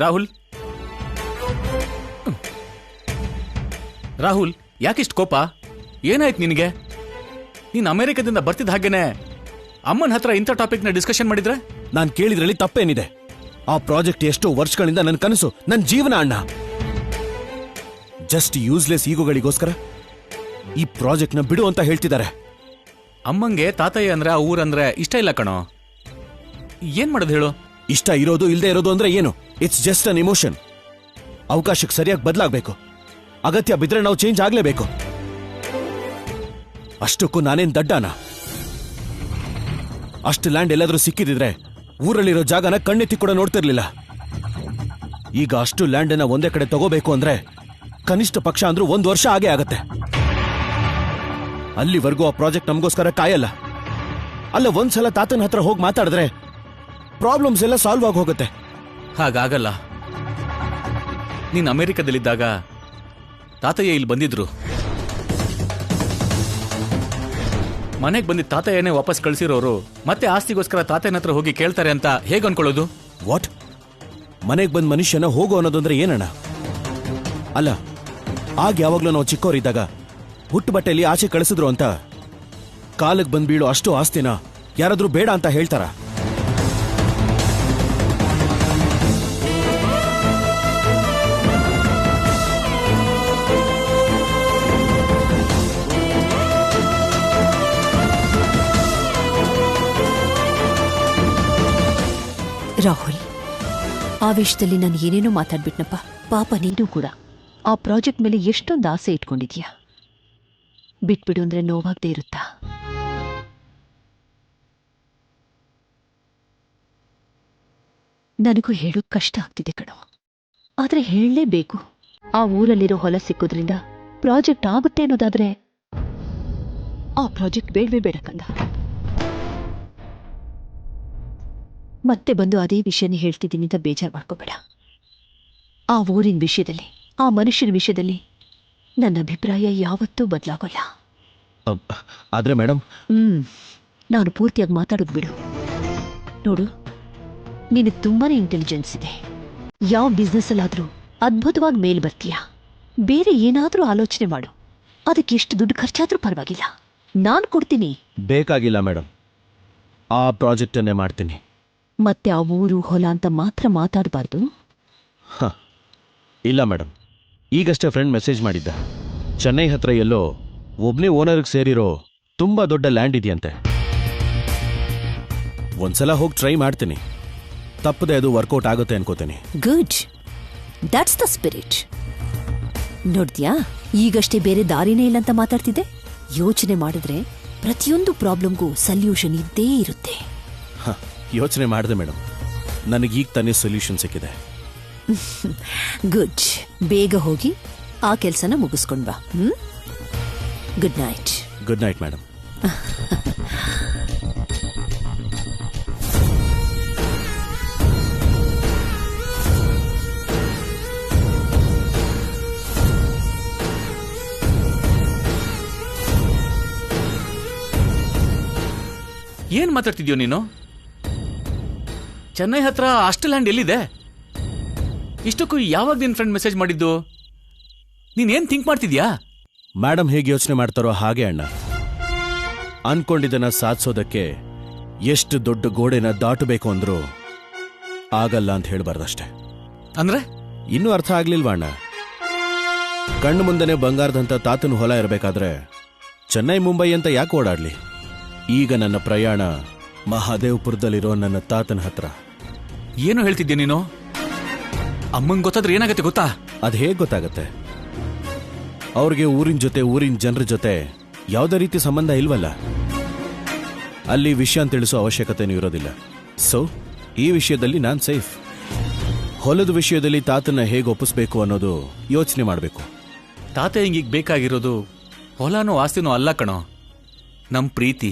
ರಾಹುಲ್, ರಾಹುಲ್, ಯಾಕಿಷ್ಟು ಕೋಪ? ಏನಾಯ್ತು ನಿನಗೆ? ನೀನ್ ಅಮೆರಿಕದಿಂದ ಬರ್ತಿದ್ದ ಹಾಗೇನೆ ಅಮ್ಮನ ಹತ್ರ ಇಂಥ ಟಾಪಿಕ್ನ ಡಿಸ್ಕಷನ್ ಮಾಡಿದ್ರೆ? ನಾನು ಕೇಳಿದ್ರಲ್ಲಿ ತಪ್ಪೇನಿದೆ? ಆ ಪ್ರಾಜೆಕ್ಟ್ ಎಷ್ಟೋ ವರ್ಷಗಳಿಂದ ನನ್ನ ಕನಸು, ನನ್ನ ಜೀವನ ಅಣ್ಣ. ಜಸ್ಟ್ ಯೂಸ್ಲೆಸ್ ಈಗೋಗಳಿಗೋಸ್ಕರ ಈ ಪ್ರಾಜೆಕ್ಟ್ನ ಬಿಡು ಅಂತ ಹೇಳ್ತಿದ್ದಾರೆ. ಅಮ್ಮಂಗೆ ತಾತಯ್ಯ ಅಂದ್ರೆ ಆ ಊರಂದ್ರೆ ಇಷ್ಟ ಇಲ್ಲ ಕಣೋ. ಏನ್ ಮಾಡೋದು ಹೇಳು? ಇಷ್ಟ ಇರೋದು ಇಲ್ದೇ ಇರೋದು ಅಂದ್ರೆ ಏನು? It's just an emotion. ಅವಕಾಶಕ್ಕೆ ಸರಿಯಾಗಿ ಬದಲಾಗಬೇಕು. ಅಗತ್ಯ ಬಿದ್ರೆ ನಾವು ಚೇಂಜ್ ಆಗ್ಲೇಬೇಕು. ಅಷ್ಟಕ್ಕೂ ನಾನೇನ್ ದಡ್ಡಾನ? ಅಷ್ಟು ಲ್ಯಾಂಡ್ ಎಲ್ಲಾದ್ರೂ ಸಿಕ್ಕಿದಿದ್ರೆ ಊರಲ್ಲಿರೋ ಜಾಗನ ಕಣ್ಣೆತ್ತಿ ಕೂಡ ನೋಡ್ತಿರ್ಲಿಲ್ಲ. ಈಗ ಅಷ್ಟು ಲ್ಯಾಂಡನ್ನ ಒಂದೇ ಕಡೆ ತಗೋಬೇಕು ಅಂದ್ರೆ ಕನಿಷ್ಠ ಪಕ್ಷ ಅಂದ್ರೂ 1 ವರ್ಷ ಆಗೇ ಆಗತ್ತೆ. ಅಲ್ಲಿವರೆಗೂ ಆ ಪ್ರಾಜೆಕ್ಟ್ ನಮಗೋಸ್ಕರ ಕಾಯಲ್ಲ. ಅಲ್ಲ, ಒಂದ್ಸಲ ತಾತನ ಹತ್ರ ಹೋಗಿ ಮಾತಾಡಿದ್ರೆ ಪ್ರಾಬ್ಲಮ್ಸ್ ಎಲ್ಲ ಸಾಲ್ವ್ ಆಗಿ ಹೋಗುತ್ತೆ. ಹಾಗಾಗಲ್ಲ. ನೀನ್ ಅಮೆರಿಕದಲ್ಲಿದ್ದಾಗ ತಾತಯ್ಯ ಇಲ್ಲಿ ಬಂದಿದ್ರು. ಮನೆಗೆ ಬಂದಿದ್ದ ತಾತಯ್ಯನೇ ವಾಪಸ್ ಕಳಿಸಿರೋರು ಮತ್ತೆ ಆಸ್ತಿಗೋಸ್ಕರ ತಾತಯ್ಯನ ಹತ್ರ ಹೋಗಿ ಕೇಳ್ತಾರೆ ಅಂತ ಹೇಗೆ ಅನ್ಕೊಳ್ಳೋದು? ವಾಟ್? ಮನೆಗೆ ಬಂದ ಮನುಷ್ಯನ ಹೋಗೋ ಅನ್ನೋದಂದ್ರೆ ಏನಣ್ಣ? ಅಲ್ಲ, ಆಗ ಯಾವಾಗ್ಲೂ ನಾವು ಚಿಕ್ಕವರಿದ್ದಾಗ ಹುಟ್ಟು ಬಟ್ಟೆಯಲ್ಲಿ ಆಚೆ ಕಳಿಸಿದ್ರು ಅಂತ ಕಾಲಕ್ಕೆ ಬಂದ್ ಬೀಳೋ ಅಷ್ಟು ಆಸ್ತಿನ ಯಾರಾದ್ರೂ ಬೇಡ ಅಂತ ಹೇಳ್ತಾರ? ರಾಹುಲ್, ಆವೇಶದಲ್ಲಿ ನಾನು ಏನೇನೋ ಮಾತಾಡ್ಬಿಟ್ನಪ್ಪ. ಪಾಪ ನೀನು ಕೂಡ ಆ ಪ್ರಾಜೆಕ್ಟ್ ಮೇಲೆ ಎಷ್ಟೊಂದು ಆಸೆ ಇಟ್ಕೊಂಡಿದ್ಯಾ. ಬಿಟ್ಬಿಡು ಅಂದ್ರೆ ನೋವಾಗದೆ ಇರುತ್ತಾ? ನನಗೂ ಹೇಳೋಕ್ ಕಷ್ಟ ಆಗ್ತಿದೆ ಕಣೋ, ಆದ್ರೆ ಹೇಳಲೇಬೇಕು. ಆ ಊರಲ್ಲಿರೋ ಹೊಲ ಸಿಕ್ಕೋದ್ರಿಂದ ಪ್ರಾಜೆಕ್ಟ್ ಆಗುತ್ತೆ ಅನ್ನೋದಾದ್ರೆ ಆ ಪ್ರಾಜೆಕ್ಟ್ ಬೇಡವೇ ಬೇಡ ಕಂದ. ಮತ್ತೆ ಬಂದು ಅದೇ ವಿಷಯನೇ ಹೇಳ್ತಿದ್ದೀನಿ ಅಂತ ಬೇಜಾರು ಮಾಡ್ಕೋಬೇಡ. ಆ ಊರಿನ ವಿಷಯದಲ್ಲಿ, ಆ ಮನುಷ್ಯನ ವಿಷಯದಲ್ಲಿ ನನ್ನ ಅಭಿಪ್ರಾಯ ಯಾವತ್ತೂ ಬದಲಾಗೋಲ್ಲ. ಆದ್ರೆ ಮೇಡಮ್, ನಾನು ಪೂರ್ತಿಯಾಗಿ ಮಾತಾಡೋದು ಬಿಡು. ನೋಡು, ನಿನಗೆ ತುಂಬಾನೇ ಇಂಟೆಲಿಜೆನ್ಸ್ ಇದೆ. ಯಾವ ಬಿಸ್ನೆಸ್ಸಲ್ಲಾದ್ರೂ ಅದ್ಭುತವಾಗಿ ಮೇಲ್ ಬರ್ತೀಯ. ಬೇರೆ ಏನಾದರೂ ಆಲೋಚನೆ ಮಾಡು, ಅದಕ್ಕೆ ಎಷ್ಟು ದುಡ್ಡು ಖರ್ಚಾದ್ರೂ ಪರವಾಗಿಲ್ಲ, ನಾನು ಕೊಡ್ತೀನಿ. ಬೇಕಾಗಿಲ್ಲ ಮೇಡಮ್, ಆ ಪ್ರಾಜೆಕ್ಟನ್ನೇ ಮಾಡ್ತೀನಿ. ಮತ್ತೆ ಆ ಊರು ಹೊಲ ಅಂತ ಮಾತ್ರ ಮಾತಾಡಬಾರ್ದು. ಇಲ್ಲ ಮೇಡಮ್, ಈಗಷ್ಟೇ ಫ್ರೆಂಡ್ ಮೆಸೇಜ್ ಮಾಡಿದ್ದ. ಚೆನ್ನೈ ಹತ್ರ ಎಲ್ಲೋ ಒಬ್ನೇ ಓನರ್ಗೆ ಸೇರಿರೋ ತುಂಬಾ ದೊಡ್ಡ ಲ್ಯಾಂಡ್ ಇದೆಯಂತೆ. ಒಂದ್ಸಲ ಹೋಗಿ ಟ್ರೈ ಮಾಡ್ತೀನಿ. ತಪ್ಪದೆ ಅದು ವರ್ಕೌಟ್ ಆಗುತ್ತೆ ಅನ್ಕೋತೀನಿ. Good, that's the spirit. ನೋಡ್ದ್ಯಾ, ಈಗಷ್ಟೇ ಬೇರೆ ದಾರಿನೇ ಇಲ್ಲ ಅಂತ ಮಾತಾಡ್ತಿದ್ದೆ. ಯೋಚನೆ ಮಾಡಿದ್ರೆ ಪ್ರತಿಯೊಂದು ಪ್ರಾಬ್ಲಮ್ಗೂ ಸಲ್ಯೂಷನ್ ಇದ್ದೇ ಇರುತ್ತೆ. ಯೋಚನೆ ಮಾಡಿದೆ ಮೇಡಮ್, ನನಗೀಗ ತಾನೇ ಸೊಲ್ಯೂಷನ್ ಸಿಕ್ಕಿದೆ. ಗುಡ್, ಬೇಗ ಹೋಗಿ ಆ ಕೆಲಸನ ಮುಗಿಸ್ಕೊಂಡ್ ಬಾ. Good night. Good night madam. ಏನ್ ಮಾತಾಡ್ತಿದ್ಯೋ ನೀನು? ಚೆನ್ನೈ ಹತ್ರ ಅಷ್ಟು ಲ್ಯಾಂಡ್ ಎಲ್ಲಿದೆ? ಇಷ್ಟಕ್ಕೂ ಯಾವಾಗ ನಿನ್ ಫ್ರೆಂಡ್ ಮೆಸೇಜ್ ಮಾಡಿದ್ದು? ನೀನೇನ್ ಥಿಂಕ್ ಮಾಡ್ತಿದ್ಯಾ? ಮೇಡಮ್ ಹೇಗೆ ಯೋಚನೆ ಮಾಡ್ತಾರೋ ಹಾಗೆ ಅಣ್ಣ. ಅನ್ಕೊಂಡಿದ್ದನ್ನ ಸಾಧಿಸೋದಕ್ಕೆ ಎಷ್ಟು ದೊಡ್ಡ ಗೋಡೆನ ದಾಟಬೇಕು ಅಂದ್ರೂ ಆಗಲ್ಲ ಅಂತ ಹೇಳ್ಬಾರ್ದಷ್ಟೆ. ಅಂದ್ರೆ ಇನ್ನೂ ಅರ್ಥ ಆಗ್ಲಿಲ್ವಾ ಅಣ್ಣ? ಕಣ್ಣು ಮುಂದೆನೆ ಬಂಗಾರದಂತ ತಾತನ ಹೊಲ ಇರಬೇಕಾದ್ರೆ ಚೆನ್ನೈ ಮುಂಬೈ ಅಂತ ಯಾಕೆ ಓಡಾಡ್ಲಿ? ಈಗ ನನ್ನ ಪ್ರಯಾಣ ಮಹಾದೇವಪುರದಲ್ಲಿರೋ ನನ್ನ ತಾತನ ಹತ್ರ. ಏನು ಹೇಳ್ತಿದ್ಯಾ ನೀನು? ಅಮ್ಮಂಗ್ ಗೊತ್ತಾದ್ರೆ ಏನಾಗತ್ತೆ ಗೊತ್ತಾ? ಅದ್ ಹೇಗ್ ಗೊತ್ತಾಗತ್ತೆ? ಅವ್ರಿಗೆ ಊರಿನ ಜೊತೆ, ಊರಿನ ಜನರ ಜೊತೆ ಯಾವುದೇ ರೀತಿ ಸಂಬಂಧ ಇಲ್ವಲ್ಲ. ಅಲ್ಲಿ ವಿಷಯ ತಿಳಿಸೋ ಅವಶ್ಯಕತೆನೂ ಇರೋದಿಲ್ಲ. ಸೊ ಈ ವಿಷಯದಲ್ಲಿ ನಾನ್ ಸೇಫ್. ಹೊಲದ ವಿಷಯದಲ್ಲಿ ತಾತನ ಹೇಗೆ ಒಪ್ಪಿಸ್ಬೇಕು ಅನ್ನೋದು ಯೋಚನೆ ಮಾಡಬೇಕು. ತಾತ ಹಿಂಗೀಗ ಬೇಕಾಗಿರೋದು ಹೊಲನೋ ಆಸ್ತಿನೋ ಅಲ್ಲ ಕಣೋ, ನಮ್ ಪ್ರೀತಿ.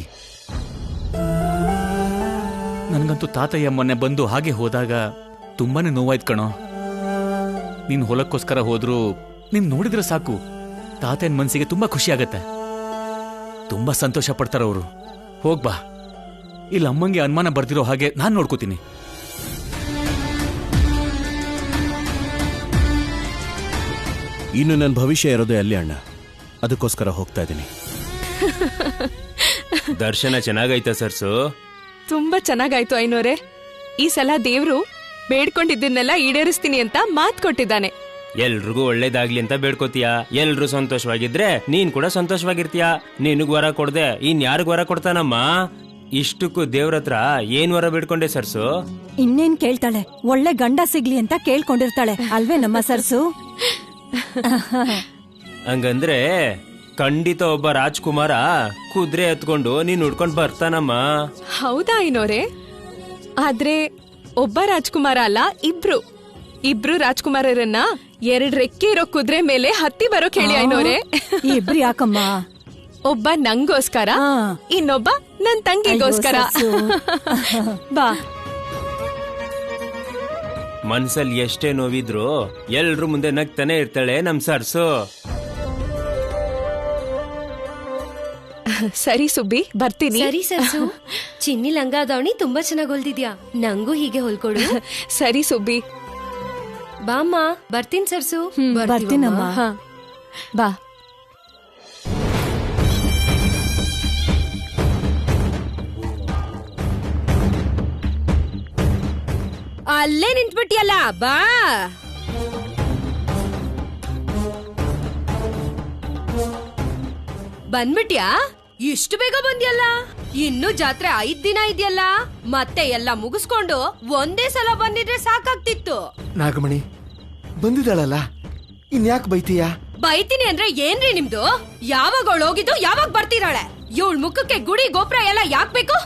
ನನಗಂತೂ ತಾತಯ್ಯ ಮೊನ್ನೆ ಬಂದು ಹಾಗೆ ಹೋದಾಗ ತುಂಬಾನೇ ನೋವಾಯ್ತು ಕಣೋ. ನೀನ್ ಹೊಲಕ್ಕೋಸ್ಕರ ಹೋದ್ರು ನೀನ್ ನೋಡಿದ್ರೆ ಸಾಕು ತಾತಯ್ಯನ ಮನ್ಸಿಗೆ ತುಂಬಾ ಖುಷಿ ಆಗತ್ತೆ, ತುಂಬಾ ಸಂತೋಷ ಪಡ್ತಾರವ್ರು. ಹೋಗ್ಬಾ, ಇಲ್ಲಿ ಅಮ್ಮಂಗೆ ಅನುಮಾನ ಬರ್ದಿರೋ ಹಾಗೆ ನಾನ್ ನೋಡ್ಕೋತೀನಿ. ಇನ್ನು ನನ್ನ ಭವಿಷ್ಯ ಇರೋದೇ ಅಲ್ಲಿ ಅಣ್ಣ, ಅದಕ್ಕೋಸ್ಕರ ಹೋಗ್ತಾ ಇದ್ದೀನಿ. ದರ್ಶನ ಚೆನ್ನಾಗೈತಾ ಸರ್ಸು? ತುಂಬಾ ಚೆನ್ನಾಗಾಯ್ತು ಐನೋರೆ. ಈ ಸಲ ದೇವ್ರು ಬೇಡ್ಕೊಂಡಿದ್ದನ್ನೆಲ್ಲ ಈಡೇರಿಸ್ತೀನಿ ಅಂತ ಮಾತ್ ಕೊಟ್ಟಿದ್ದಾನೆ. ಎಲ್ರಿಗೂ ಒಳ್ಳೇದಾಗ್ಲಿ ಅಂತ ಬೇಡ್ಕೋತೀಯ. ಎಲ್ರು ಸಂತೋಷವಾಗಿದ್ರೆ ನೀನ್ ಕೂಡ ಸಂತೋಷವಾಗಿರ್ತೀಯ. ನಿನಗ್ ವರ ಕೊಡ್ದೆ ಇನ್ ಯಾರಿಗ್ ವರ ಕೊಡ್ತಾನಮ್ಮ? ಇಷ್ಟಕ್ಕೂ ದೇವ್ರ ಹತ್ರ ಏನ್ ವರ ಬಿಡ್ಕೊಂಡೆ ಸರ್ಸು? ಇನ್ನೇನ್ ಕೇಳ್ತಾಳೆ, ಒಳ್ಳೆ ಗಂಡ ಸಿಗ್ಲಿ ಅಂತ ಕೇಳ್ಕೊಂಡಿರ್ತಾಳೆ ಅಲ್ವೇ ನಮ್ಮ ಸರ್ಸು? ಹಂಗಂದ್ರೆ ಖಂಡಿತ ಒಬ್ಬ ರಾಜ್ಕುಮಾರ ಕುದುರೆ ಎತ್ಕೊಂಡು ನೀನ್ ಉಡ್ಕೊಂಡ್ ಬರ್ತಾನಮ್ಮ. ಹೌದಾ ಐನೋರೆ? ಆದ್ರೆ ಒಬ್ಬ ರಾಜ್ಕುಮಾರ ಅಲ್ಲ, ಇಬ್ರು ರಾಜ್ಕುಮಾರರನ್ನ 2 ರೆಕ್ಕೆ ಇರೋ ಕುದುರೆ ಮೇಲೆ ಹತ್ತಿ ಬರೋಕ್ ಹೇಳಿ ಐನೋರೆ. ಇಬ್ರು ಯಾಕಮ್ಮ? ಒಬ್ಬ ನಂಗೋಸ್ಕರ, ಇನ್ನೊಬ್ಬ ನನ್ ತಂಗಿಗೋಸ್ಕರ. ಬಾ. ಮನ್ಸಲ್ಲಿ ಎಷ್ಟೇ ನೋವಿದ್ರು ಎಲ್ರು ಮುಂದೆ ನಗ್ತಾನೆ ಇರ್ತಾಳೆ ನಮ್ ಸರ್ಸು. ಸರಿ ಸುಬ್ಬಿ, ಬರ್ತೀನಿ. ಸರಿ ಸರ್ಸು. ಚಿನ್ನಿ ಲಂಗಾದವಣಿ ತುಂಬಾ ಚೆನ್ನಾಗಿ ಹೊಲ್ದಿದ್ಯಾ, ನಂಗೂ ಹೀಗೆ ಹೊಲ್ಕೊಡು. ಸರಿ ಸುಬ್ಬಿ. ಬಾಮ್ಮ, ಬರ್ತೀನಿ ಸರ್ಸು. ಬರ್ತೀನಮ್ಮ. ಬಾ. ಅಲ್ಲೇ ನಿಂತ್ಬಿಟ್ಟಿಯಲ್ಲ, ಬಾ. ಬಂದ್ಬಿಟ್ಯಾ? ಇಷ್ಟು ಬೇಗ ಬಂದ್ಯಲ್ಲ? ಇನ್ನು ಜಾತ್ರೆ 5 ದಿನ ಇದೆಯಲ್ಲ, ಮತ್ತೆ ಎಲ್ಲ ಮುಗಿಸ್ಕೊಂಡು ಒಂದೇ ಸಲ ಬಂದಿದ್ರೆ ಸಾಕಾಗ್ತಿತ್ತು. ನಾಗಮಣಿ ಬಂದಿದ್ದಾಳಲ್ಲ, ಇನ್ಯಾಕ್ ಬೈತೀಯ? ಬೈತೀನಿ ಅಂದ್ರೆ ಏನ್ರಿ ನಿಮ್ದು? ಯಾವಾಗ ಅವಳು ಹೋಗಿದ್ದು, ಯಾವಾಗ ಬರ್ತಿದ್ದಾಳೆ? ಇವಳ ಮುಖಕ್ಕೆ ಗುಡಿ ಗೋಪುರ ಎಲ್ಲ ಯಾಕ್ ಬೇಕು?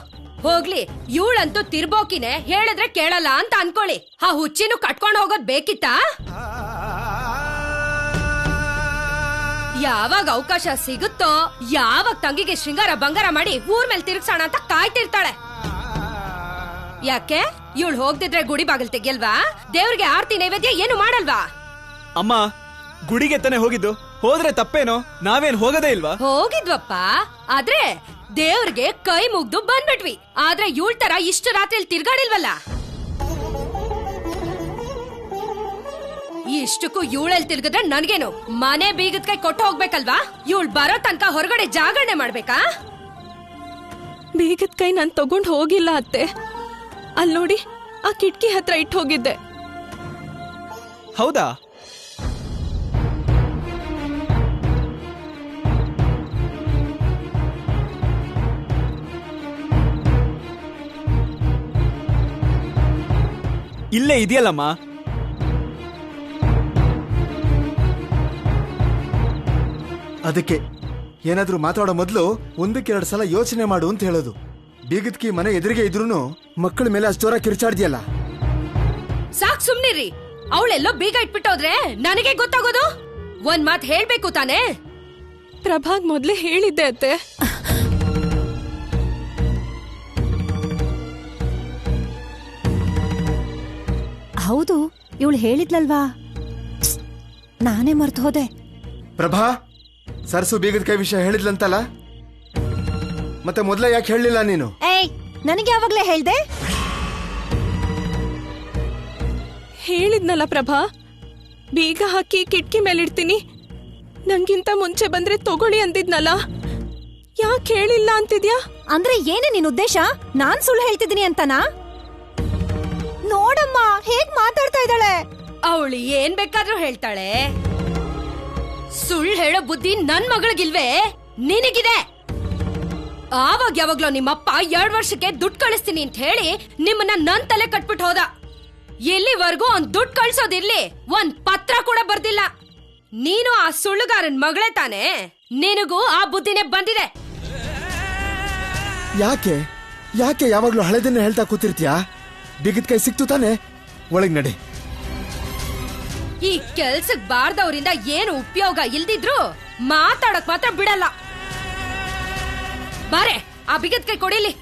ಹೋಗ್ಲಿ, ಇವಳಂತೂ ತಿರ್ಬೋಕಿನೇ, ಹೇಳಿದ್ರೆ ಕೇಳಲ್ಲ ಅಂತ ಅನ್ಕೊಳ್ಳಿ. ಆ ಹುಚ್ಚಿನೂ ಕಟ್ಕೊಂಡು ಹೋಗೋದ್ ಬೇಕಿತ್ತಾ? ಯಾವಾಗ ಅವಕಾಶ ಸಿಗುತ್ತೋ, ಯಾವಾಗ ತಂಗಿಗೆ ಶೃಂಗಾರ ಬಂಗಾರ ಮಾಡಿ ಊರ್ ಮೇಲೆ ತಿರುಗ್ಸೋಣ ಅಂತ ಕಾಯ್ತಿರ್ತಾಳೆ. ಯಾಕೆ ಇವಳು ಹೋಗ್ದಿದ್ರೆ ಗುಡಿ ಬಾಗಿಲ್ ತೆಗಿಯಲ್ವಾ? ದೇವ್ರಿಗೆ ಆರ್ತಿ ನೈವೇದ್ಯ ಏನು ಮಾಡಲ್ವಾ? ಅಮ್ಮ, ಗುಡಿಗೆ ತಾನೆ ಹೋಗಿದ್ದು, ಹೋದ್ರೆ ತಪ್ಪೇನೋ? ನಾವೇನ್ ಹೋಗದೇ ಇಲ್ವಾ? ಹೋಗಿದ್ವಪ್ಪ, ಆದ್ರೆ ದೇವ್ರಿಗೆ ಕೈ ಮುಗ್ದು ಬಂದ್ಬಿಟ್ವಿ. ಆದ್ರೆ ಇವಳ ತರ ಇಷ್ಟು ರಾತ್ರಿ ತಿರ್ಗಾಡಿಲ್ವಲ್ಲ. ಇಷ್ಟಕ್ಕೂ ಇವಳಲ್ಲಿ ತಿರ್ಗಿದ್ರೆ ನನ್ಗೇನು? ಮನೆ ಬೀಗದ ಕೈ ಕೊಟ್ಟು ಹೋಗ್ಬೇಕಲ್ವಾ? ಇವಳು ಬರೋ ತನಕ ಹೊರಗಡೆ ಜಾಗರಣೆ ಮಾಡ್ಬೇಕಾ? ಬೀಗದ ಕೈ ನಾನ್ ತಗೊಂಡ್ ಹೋಗಿಲ್ಲ ಅತ್ತೆ. ಅಲ್ಲಿ ನೋಡಿ, ಆ ಕಿಟಕಿ ಹತ್ರ ಇಟ್ಟು ಹೋಗಿದ್ದೆ. ಹೌದಾ? ಇಲ್ಲೇ ಇದೆಯಲ್ಲಮ್ಮ. ಅದಕ್ಕೆ ಏನಾದ್ರೂ ಮಾತಾಡೋ ಮೊದಲು 1-2 ಸಲ ಯೋಚನೆ ಮಾಡು ಅಂತ ಹೇಳೋದು. ಬೀಗದ್ಕಿ ಮನೆ ಎದುರಿಗೆ ಇದ್ರೂನು ಮಕ್ಕಳ ಮೇಲೆ ಅಷ್ಟೋರ ಕಿರ್ಚಾಡ್ದಿಯಲ್ಲ. ಸಾಕ್ ಸುಮ್ನಿರಿ. ಅವಳೆಲ್ಲೋ ಬೀಗ ಇಟ್ಬಿಟ್ಟೋದ್ರೆ ನನಗೆ ಗೊತ್ತಾಗೋದು? ಒಂದ್ ಮಾತ್ ಹೇಳ್ಬೇಕು ತಾನೇ? ಪ್ರಭಾಗ್ ಮೊದ್ಲೇ ಹೇಳಿದ್ದೆ ಅತ್ತೆ. ಹೌದು, ಇವಳು ಹೇಳಿದ್ಲಲ್ವಾ, ನಾನೇ ಮರ್ತು ಹೋದೆ. ಪ್ರಭಾ, ಸರ್ಸು ಬೀಗದ ಕೈ ವಿಷಯ ಹೇಳಿದ್ಲಂತಲ್ಲ, ಮತ್ತೆ ಮೊದ್ಲೇ ಯಾಕೆ ಹೇಳಲಿಲ್ಲ ನೀನು? ಏಯ್, ನನಗೆ ಯಾವಾಗ್ಲೇ ಹೇಳ್ದೆ? ಹೇಳಿದ್ನಲ್ಲ ಪ್ರಭಾ, ಬೀಗ ಹಾಕಿ ಕಿಟಕಿ ಮೇಲಿಡ್ತೀನಿ, ನಂಗಿಂತ ಮುಂಚೆ ಬಂದ್ರೆ ತಗೊಳ್ಳಿ ಅಂದಿದ್ನಲ್ಲ. ಯಾಕೆ ಹೇಳಿಲ್ಲ ಅಂತಿದ್ಯಾ? ಅಂದ್ರೆ ಏನೇ ನಿನ್ ಉದ್ದೇಶ? ನಾನ್ ಸುಳ್ಳು ಹೇಳ್ತಿದ್ದೀನಿ ಅಂತನಾ? ನೋಡಮ್ಮ ಹೇಗ್ ಮಾತಾಡ್ತಾ ಇದ್ದಾಳೆ. ಅವಳು ಏನ್ ಬೇಕಾದ್ರೂ ಹೇಳ್ತಾಳೆ. ಸುಳ್ಳು ಹೇಳೋ ಬುದ್ಧಿ ನನ್ ಮಗಳಿಗಿಲ್ವೇ? ನಿನಗಿದೆ. ಆವಾಗ ಯಾವಾಗ್ಲೋ ನಿಮ್ಮಪ್ಪ 2 ವರ್ಷಕ್ಕೆ ದುಡ್ಡು ಕಳಿಸ್ತೀನಿ ಅಂತ ಹೇಳಿ ನಿಮ್ಮನ್ನ ನನ್ ತಲೆ ಕಟ್ಬಿಟ್ಟು ಹೋದ. ಎಲ್ಲಿವರೆಗೂ ಒಂದ್ ದುಡ್ಡು ಕಳ್ಸೋದಿರ್ಲಿ, ಒಂದ್ ಪತ್ರ ಕೂಡ ಬರ್ದಿಲ್ಲ. ನೀನು ಆ ಸುಳ್ಳುಗಾರನ್ ಮಗಳೇ ತಾನೆ? ನಿನಗೂ ಆ ಬುದ್ಧಿನೇ ಬಂದಿದೆ. ಯಾಕೆ ಯಾಕೆ ಯಾವಾಗ್ಲೂ ಹಳೆದನ್ನ ಹೇಳ್ತಾ ಕೂತಿರ್ತೀಯಾ? ಬೀಗದ ಕೈ ಸಿಕ್ತು ತಾನೆ, ಒಳಗ್ ನಡಿ. ಈ ಕೆಲ್ಸಕ್ ಬಾರ್ದವ್ರಿಂದ ಏನು ಉಪಯೋಗ ಇಲ್ದಿದ್ರು ಮಾತಾಡಕ್ ಮಾತ್ರ ಬಿಡಲ್ಲ. ಬಾರೆ, ಆ ಬಿಗದ ಕೈ ಕೊಡಿಲಿ.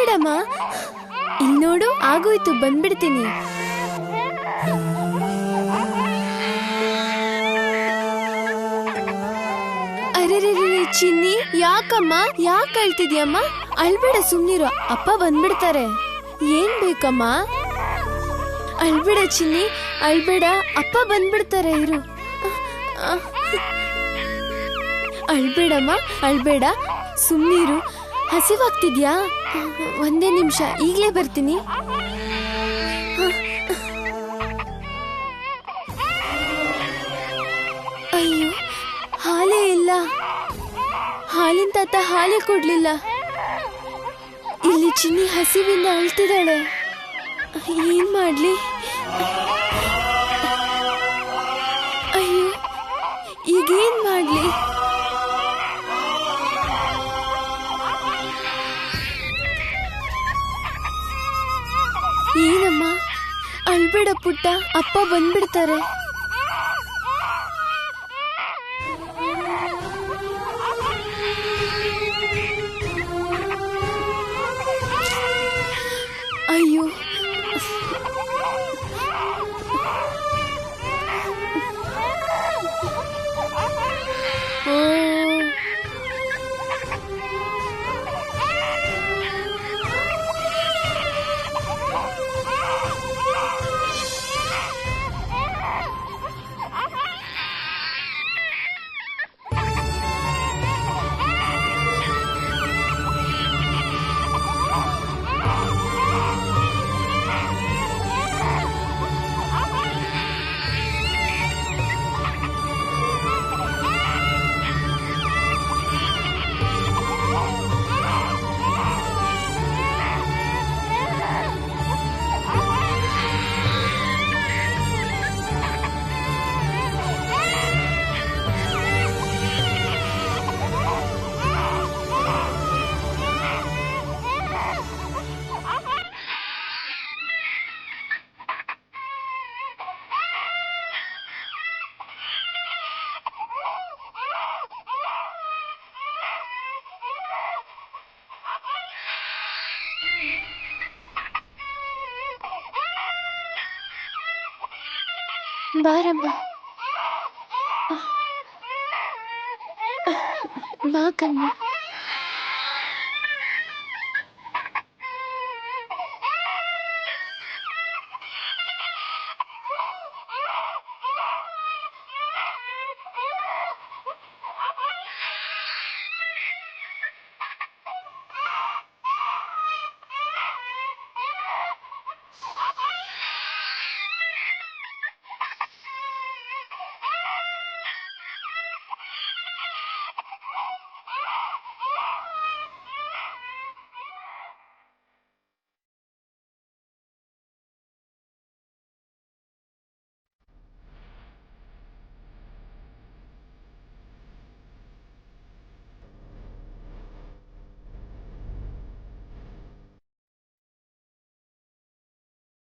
ಅಳ್ಬೇಡಮ್ಮ. ಇಲ್ಲಿ ನೋಡು, ಆಗೋಯ್ತು, ಬಂದ್ಬಿಡ್ತೀನಿ. ಅರೆ ಚಿನ್ನಿ, ಯಾಕಮ್ಮ, ಯಾಕೆ ಅಳ್ತಿದ್ಯಮ್ಮ? ಅಳ್ಬೇಡ, ಸುಮ್ನಿರು, ಅಪ್ಪ ಬಂದ್ಬಿಡ್ತಾರೆ. ಏನ್ ಬೇಕಮ್ಮ? ಅಳ್ಬೇಡ ಚಿನ್ನಿ, ಅಳ್ಬೇಡ, ಅಪ್ಪ ಬಂದ್ಬಿಡ್ತಾರೆ, ಇರು. ಅಳ್ಬೇಡಮ್ಮ, ಅಳ್ಬೇಡ, ಸುಮ್ನಿರು. ಹಸಿವಾಗ್ತಿದ್ಯಾ? ಒಂದೇ ನಿಮಿಷ, ಈಗ್ಲೇ ಬರ್ತೀನಿ. ಅಯ್ಯೋ, ಹಾಲೇ ಇಲ್ಲ. ಹಾಲಿನ ತಾತ ಹಾಲೇ ಕೊಡ್ಲಿಲ್ಲ. ಇಲ್ಲಿ ಚಿನ್ನಿ ಹಸಿವಿಂದ ಅಳ್ತಿದ್ದಾಳೆ. ಏನ್ ಮಾಡ್ಲಿ? ಅಯ್ಯೋ, ಈಗೇನ್ ಮಾಡ್ಲಿ? ಏನಮ್ಮ, ಅಳ್ಬೇಡ ಪುಟ್ಟ, ಅಪ್ಪ ಬಂದ್ಬಿಡ್ತಾರೆ. ಅಯ್ಯೋ, ಬಾರಮ್ಮ, ಬಾ ಕಮ್ಮ.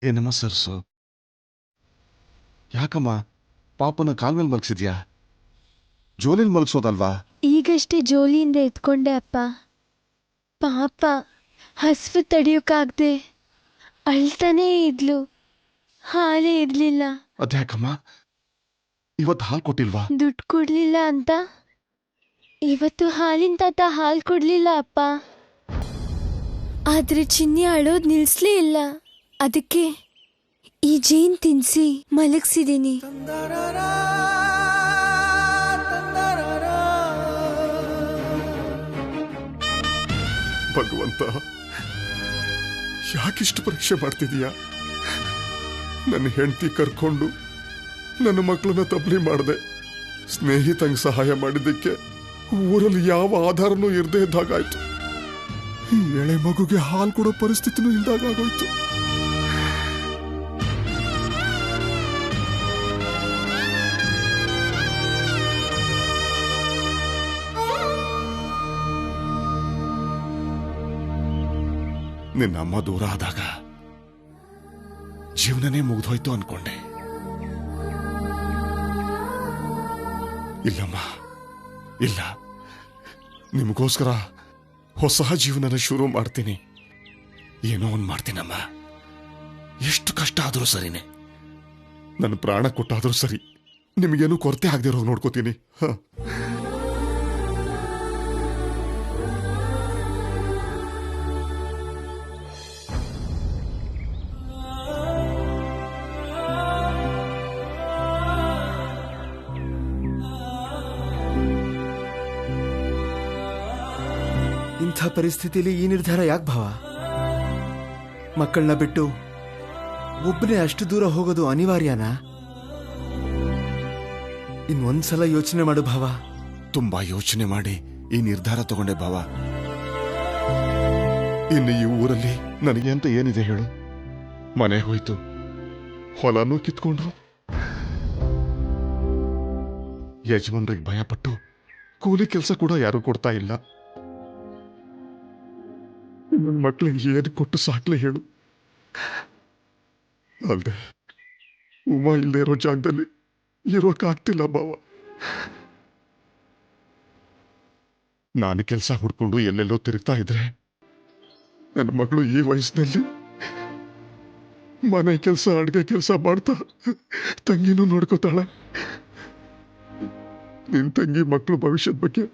ಏನಮ್ಮ ಸರ್ಸು? ಯಾಕಮ್ಮ ಪಾಪನ ಕಾಲ್ ಮೇಲೆ ಮಲಗಿಸಿದ್ಯಾ? ಜೋಲಿಲ್ ಮಲಗಿಸೋದಲ್ವಾ? ಈಗಷ್ಟೇ ಜೋಲಿಯಿಂದ ಎತ್ಕೊಂಡೆ ಅಪ್ಪ. ಪಾಪ ಹಸ್ವು ತಡೆಯೋಕ್ಕಾಗ್ದೆ ಅಳ್ತಾನೇ ಇದ್ಲು. ಹಾಲೇ ಇರ್ಲಿಲ್ಲ. ಅದ್ಯಾಕಮ್ಮ ಇವತ್ತು ಹಾಲು ಕೊಟ್ಟಿಲ್ವಾ? ದುಡ್ಡು ಕೊಡ್ಲಿಲ್ಲ ಅಂತ ಇವತ್ತು ಹಾಲಿನ ತಾತ ಹಾಲು ಕೊಡ್ಲಿಲ್ಲ ಅಪ್ಪ. ಆದ್ರೆ ಚಿನ್ನಿ ಅಳೋದ್ ನಿಲ್ಸ್ಲೇ ಇಲ್ಲ. ಅದಕ್ಕೆ ಈ ಜೇನ್ ತಿನ್ಸಿ ಮಲಗಿಸಿದೀನಿ. ಭಗವಂತ, ಯಾಕಿಷ್ಟು ಪರೀಕ್ಷೆ ಮಾಡ್ತಿದೀಯಾ? ನನ್ನ ಹೆಂಡತಿ ಕರ್ಕೊಂಡು ನನ್ನ ಮಕ್ಕಳನ್ನ ತಬ್ಲಿ ಮಾಡಿದೆ. ಸ್ನೇಹಿತಂಗೆ ಸಹಾಯ ಮಾಡಿದ್ದಕ್ಕೆ ಊರಲ್ಲಿ ಯಾವ ಆಧಾರನೂ ಇರದೇ ಇದ್ದಾಗಾಯ್ತು. ಈ ಎಳೆ ಮಗುಗೆ ಹಾಲು ಕೊಡೋ ಪರಿಸ್ಥಿತಿನೂ ಇಲ್ದಾಗೋಯ್ತು. ನಿನ್ನಮ್ಮ ದೂರ ಆದಾಗ ಜೀವನನೇ ಮುಗಿದೋಯ್ತು ಅನ್ಕೊಂಡೆ. ಇಲ್ಲಮ್ಮ, ಇಲ್ಲ, ನಿಮಗೋಸ್ಕರ ಹೊಸ ಜೀವನನ ಶುರು ಮಾಡ್ತೀನಿ. ಏನೋ ಒಂದ್ ಮಾಡ್ತೀನಮ್ಮ. ಎಷ್ಟು ಕಷ್ಟ ಆದ್ರೂ ಸರಿನೇ, ನನ್ನ ಪ್ರಾಣ ಕೊಟ್ಟಾದ್ರೂ ಸರಿ, ನಿಮಗೇನು ಕೊರತೆ ಆಗದಿರೋ ನೋಡ್ಕೋತೀನಿ. ಇಂಥ ಪರಿಸ್ಥಿತಿಲಿ ಈ ನಿರ್ಧಾರ ಯಾಕೆ ಭಾವ? ಮಕ್ಕಳನ್ನ ಬಿಟ್ಟು ಒಬ್ಬನೇ ಅಷ್ಟು ದೂರ ಹೋಗೋದು ಅನಿವಾರ್ಯನಾ? ಇನ್ನೊಂದ್ಸಲ ಯೋಚನೆ ಮಾಡು ಭಾವ. ತುಂಬಾ ಯೋಚನೆ ಮಾಡಿ ಈ ನಿರ್ಧಾರ ತಗೊಂಡೆ ಭಾವ. ಇನ್ನು ಈ ಊರಲ್ಲಿ ನನಗೆ ಅಂತ ಏನಿದೆ ಹೇಳು? ಮನೆ ಹೋಯ್ತು, ಹೊಲನೂ ಕಿತ್ಕೊಂಡ್ರು, ಯಜಮಾನ್ರಿಗೆ ಭಯಪಟ್ಟು ಕೂಲಿ ಕೆಲಸ ಕೂಡ ಯಾರು ಕೊಡ್ತಾ ಇಲ್ಲ. ನನ್ನ ಮಕ್ಕಳಿಗೆ ಏನು ಕೊಟ್ಟು ಸಾಕ್ಲೆ ಹೇಳು? ಅಲ್ದೆ ಉಮಾ ಇಲ್ಲದೆ ಇರೋ ಜಾಗದಲ್ಲಿ ಇರೋಕ್ಕಾಗ್ತಿಲ್ಲ ಭಾವ. ನಾನು ಕೆಲಸ ಹುಡ್ಕೊಂಡು ಎಲ್ಲೆಲ್ಲೋ ತಿರುಗ್ತಾ ಇದ್ರೆ ನನ್ನ ಮಗಳು ಈ ವಯಸ್ಸಿನಲ್ಲಿ ಮನೆ ಕೆಲಸ, ಅಡುಗೆ ಕೆಲಸ ಮಾಡ್ತಾ ತಂಗಿನೂ ನೋಡ್ಕೋತಾಳೆ. ನಿನ್ ತಂಗಿ ಮಕ್ಕಳು ಭವಿಷ್ಯದ ಬಗ್ಗೆ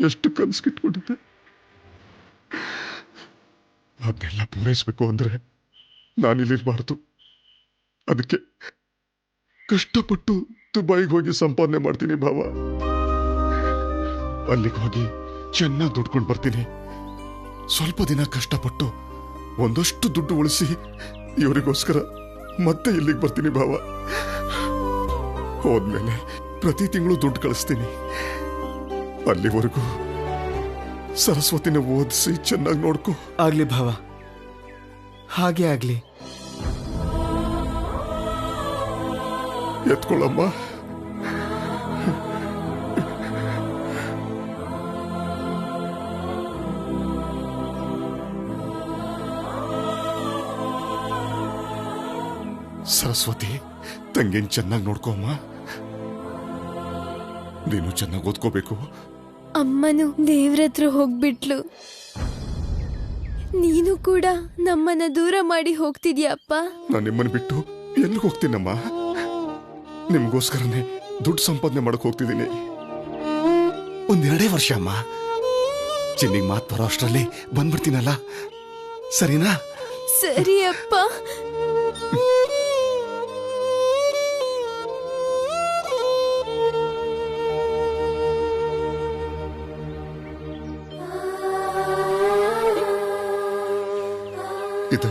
ಎಷ್ಟು ಕನಸಿಟ್ಕೊಂಡಿದ್ದೆ. ಅದನ್ನೆಲ್ಲ ಪೂರೈಸಬೇಕು ಅಂದ್ರೆ ನಾನಿಲ್ಲಿರ್ಬಾರ್ದು. ಅದಕ್ಕೆ ಕಷ್ಟಪಟ್ಟು ದುಬೈಗೆ ಹೋಗಿ ಸಂಪಾದನೆ ಮಾಡ್ತೀನಿ ಭಾವ. ಅಲ್ಲಿಗೆ ಹೋಗಿ ಚೆನ್ನಾಗಿ ದುಡ್ಕೊಂಡು ಬರ್ತೀನಿ. ಸ್ವಲ್ಪ ದಿನ ಕಷ್ಟಪಟ್ಟು ಒಂದಷ್ಟು ದುಡ್ಡು ಉಳಿಸಿ ಇವರಿಗೋಸ್ಕರ ಮತ್ತೆ ಇಲ್ಲಿಗೆ ಬರ್ತೀನಿ ಭಾವ. ಹೋದ್ಮೇಲೆ ಪ್ರತಿ ತಿಂಗಳು ದುಡ್ಡು ಕಳಿಸ್ತೀನಿ. ಅಲ್ಲಿವರೆಗೂ ಸರಸ್ವತಿನ ಓದಿಸಿ ಚೆನ್ನಾಗಿ ನೋಡ್ಕೊ. ಆಗ್ಲಿ ಭಾವ, ಹಾಗೆ ಆಗ್ಲಿ. ಎತ್ಕೊಳ್ಳಮ್ಮ. ಸರಸ್ವತಿ, ತಂಗಿನ ಚೆನ್ನಾಗಿ ನೋಡ್ಕೋ ಅಮ್ಮ. ನೀನು ಚೆನ್ನಾಗಿ ಓದ್ಕೋಬೇಕು. ಅಮ್ಮನು ದೇವ್ರ ಹತ್ರ ಹೋಗ್ಬಿಟ್ಲು. ನೀನು ಕೂಡ ನಮ್ಮನ್ನ ದೂರ ಮಾಡಿ ಹೋಗ್ತಿದ್ಯಪ್ಪ. ನಾನು ನಿಮ್ಮನ್ನು ಬಿಟ್ಟು ಎಲ್ಲಿಗೆ ಹೋಗ್ತೀನಮ್ಮ? ನಿಮ್ಗೋಸ್ಕರನೇ ದುಡ್ಡು ಸಂಪಾದನೆ ಮಾಡಕ್ ಹೋಗ್ತಿದ್ದೀನಿ. 1-2 ವರ್ಷ ಅಮ್ಮ. ಚೆನ್ನಿಗೆ ಮಾತು ಬರೋ ಅಷ್ಟರಲ್ಲಿ ಬಂದ್ಬಿಡ್ತೀನಲ್ಲ, ಸರಿನಾ? ಸರಿ ಅಪ್ಪ. ಇದು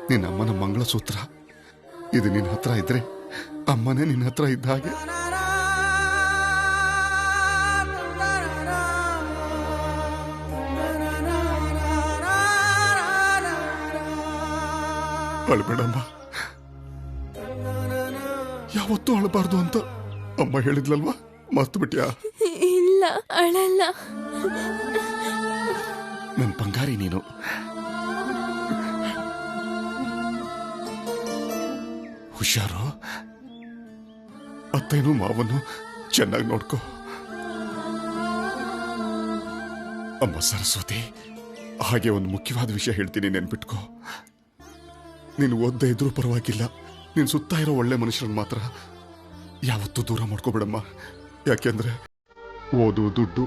ನಿನ್ನ ಅಮ್ಮನ ಮಂಗಳಸೂತ್ರ. ಇದು ನಿನ್ನ ಹತ್ರ ಇದ್ರೆ ಅಮ್ಮನೇ ನಿನ್ನ ಹತ್ರ ಇದ್ದ ಹಾಗೆ. ಅಳ್ಬೇಡಮ್ಮ. ಯಾವತ್ತೂ ಅಳಬಾರ್ದು ಅಂತ ಅಮ್ಮ ಹೇಳಿದ್ಲಲ್ವಾ, ಮರ್ತು ಬಿಟ್ಯಾ? ಇಲ್ಲ, ಅಳಲ್ಲ. ನನ್ನ ಬಂಗಾರಿ ನೀನು. ಹುಷಾರು. ಅತ್ತೇನು ಮಾವನ್ನು ಚೆನ್ನಾಗಿ ನೋಡ್ಕೋ. ಅಮ್ಮ ಸರಸ್ವತಿ, ಹಾಗೆ ಒಂದು ಮುಖ್ಯವಾದ ವಿಷಯ ಹೇಳ್ತೀನಿ, ನೆನ್ಪಿಟ್ಕೋ. ನೀನು ಓದ್ದೇ ಇದ್ರೂ ಪರವಾಗಿಲ್ಲ, ನೀನು ಸುತ್ತ ಇರೋ ಒಳ್ಳೆ ಮನುಷ್ಯರನ್ನ ಮಾತ್ರ ಯಾವತ್ತೂ ದೂರ ಮಾಡ್ಕೋಬೇಡಮ್ಮ. ಯಾಕೆಂದ್ರೆ ಓದು, ದುಡ್ಡು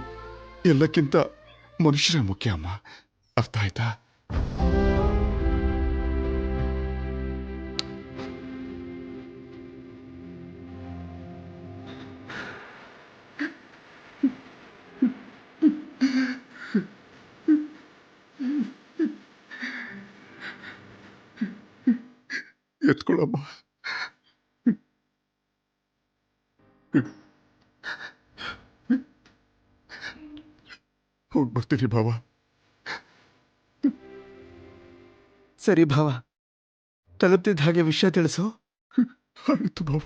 ಎಲ್ಲಕ್ಕಿಂತ ಮನುಷ್ಯರೇ ಮುಖ್ಯ ಅಮ್ಮ. ಅರ್ಥ ಆಯ್ತಾ? ಎತ್ಕೊಳ್ಳಮ್ಮ. ಹೋಗಿ ಬರ್ತೀನಿ ಭಾವ. ಸರಿ ಭಾವ, ತಲುಪ್ತಿದ್ದ ಹಾಗೆ ವಿಷಯ ತಿಳಿಸು. ಆಯ್ತು ಭಾವ.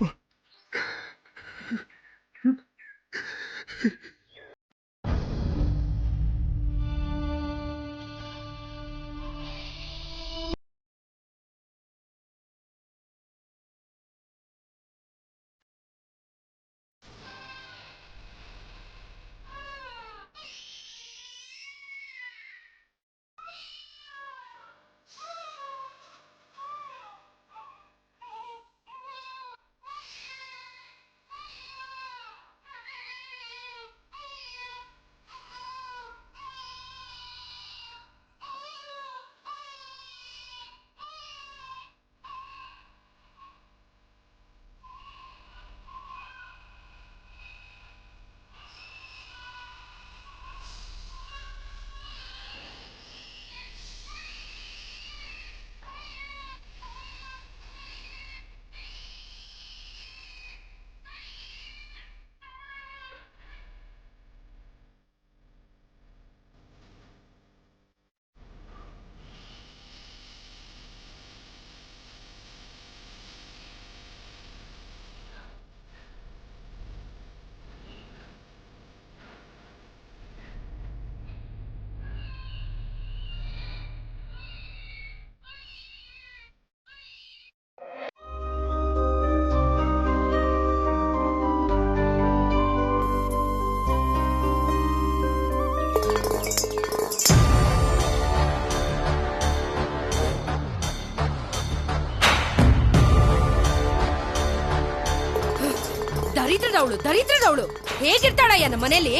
ದರಿದ್ರದವಳು ಹೇಗಿರ್ತಾಳಯ್ಯ ನಮ್ಮ ಮನೇಲಿ?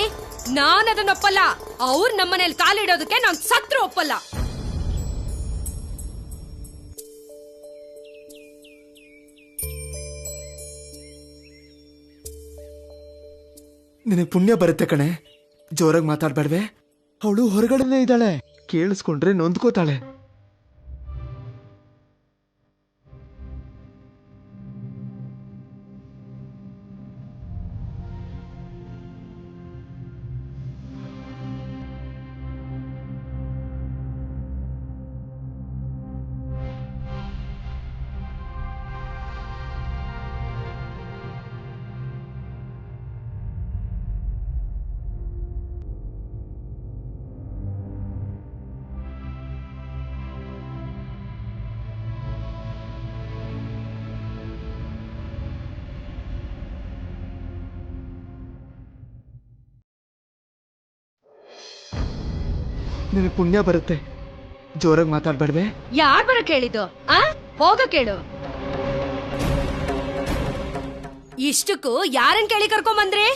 ನಾನ್ ಅದನ್ನ ಒಪ್ಪಲ್ಲ. ಅವ್ರು ನಮ್ಮ ಮನೇಲಿ ಕಾಲಿಡೋದಕ್ಕೆ ನಾನ್ ಸತ್ರು ಒಪ್ಪಲ್ಲ. ನಿನಗೆ ಪುಣ್ಯ ಬರುತ್ತೆ ಕಣೆ. ಜೋರಾಗಿ ಮಾತಾಡ್ಬೇಡ್ವೆ. ಅವಳು ಹೊರಗಡೆನೇ ಇದ್ದಾಳೆ, ಕೇಳಿಸ್ಕೊಂಡ್ರೆ ನೊಂದ್ಕೋತಾಳೆ. ನಿನಗೆ ಪುಣ್ಯ ಬರುತ್ತೆ. ಜೋರಾಗಿ ಮಾತಾಡ್ಬೇಡ್ವೆ. ಯಾರ್ ಬರ ಕೇಳಿದ್ದು? ಹೋಗ ಕೇಳು. ಇಷ್ಟಕ್ಕೂ ಯಾರನ್ ಕೇಳಿ ಕರ್ಕೊಂಬಂದ್ರಿ?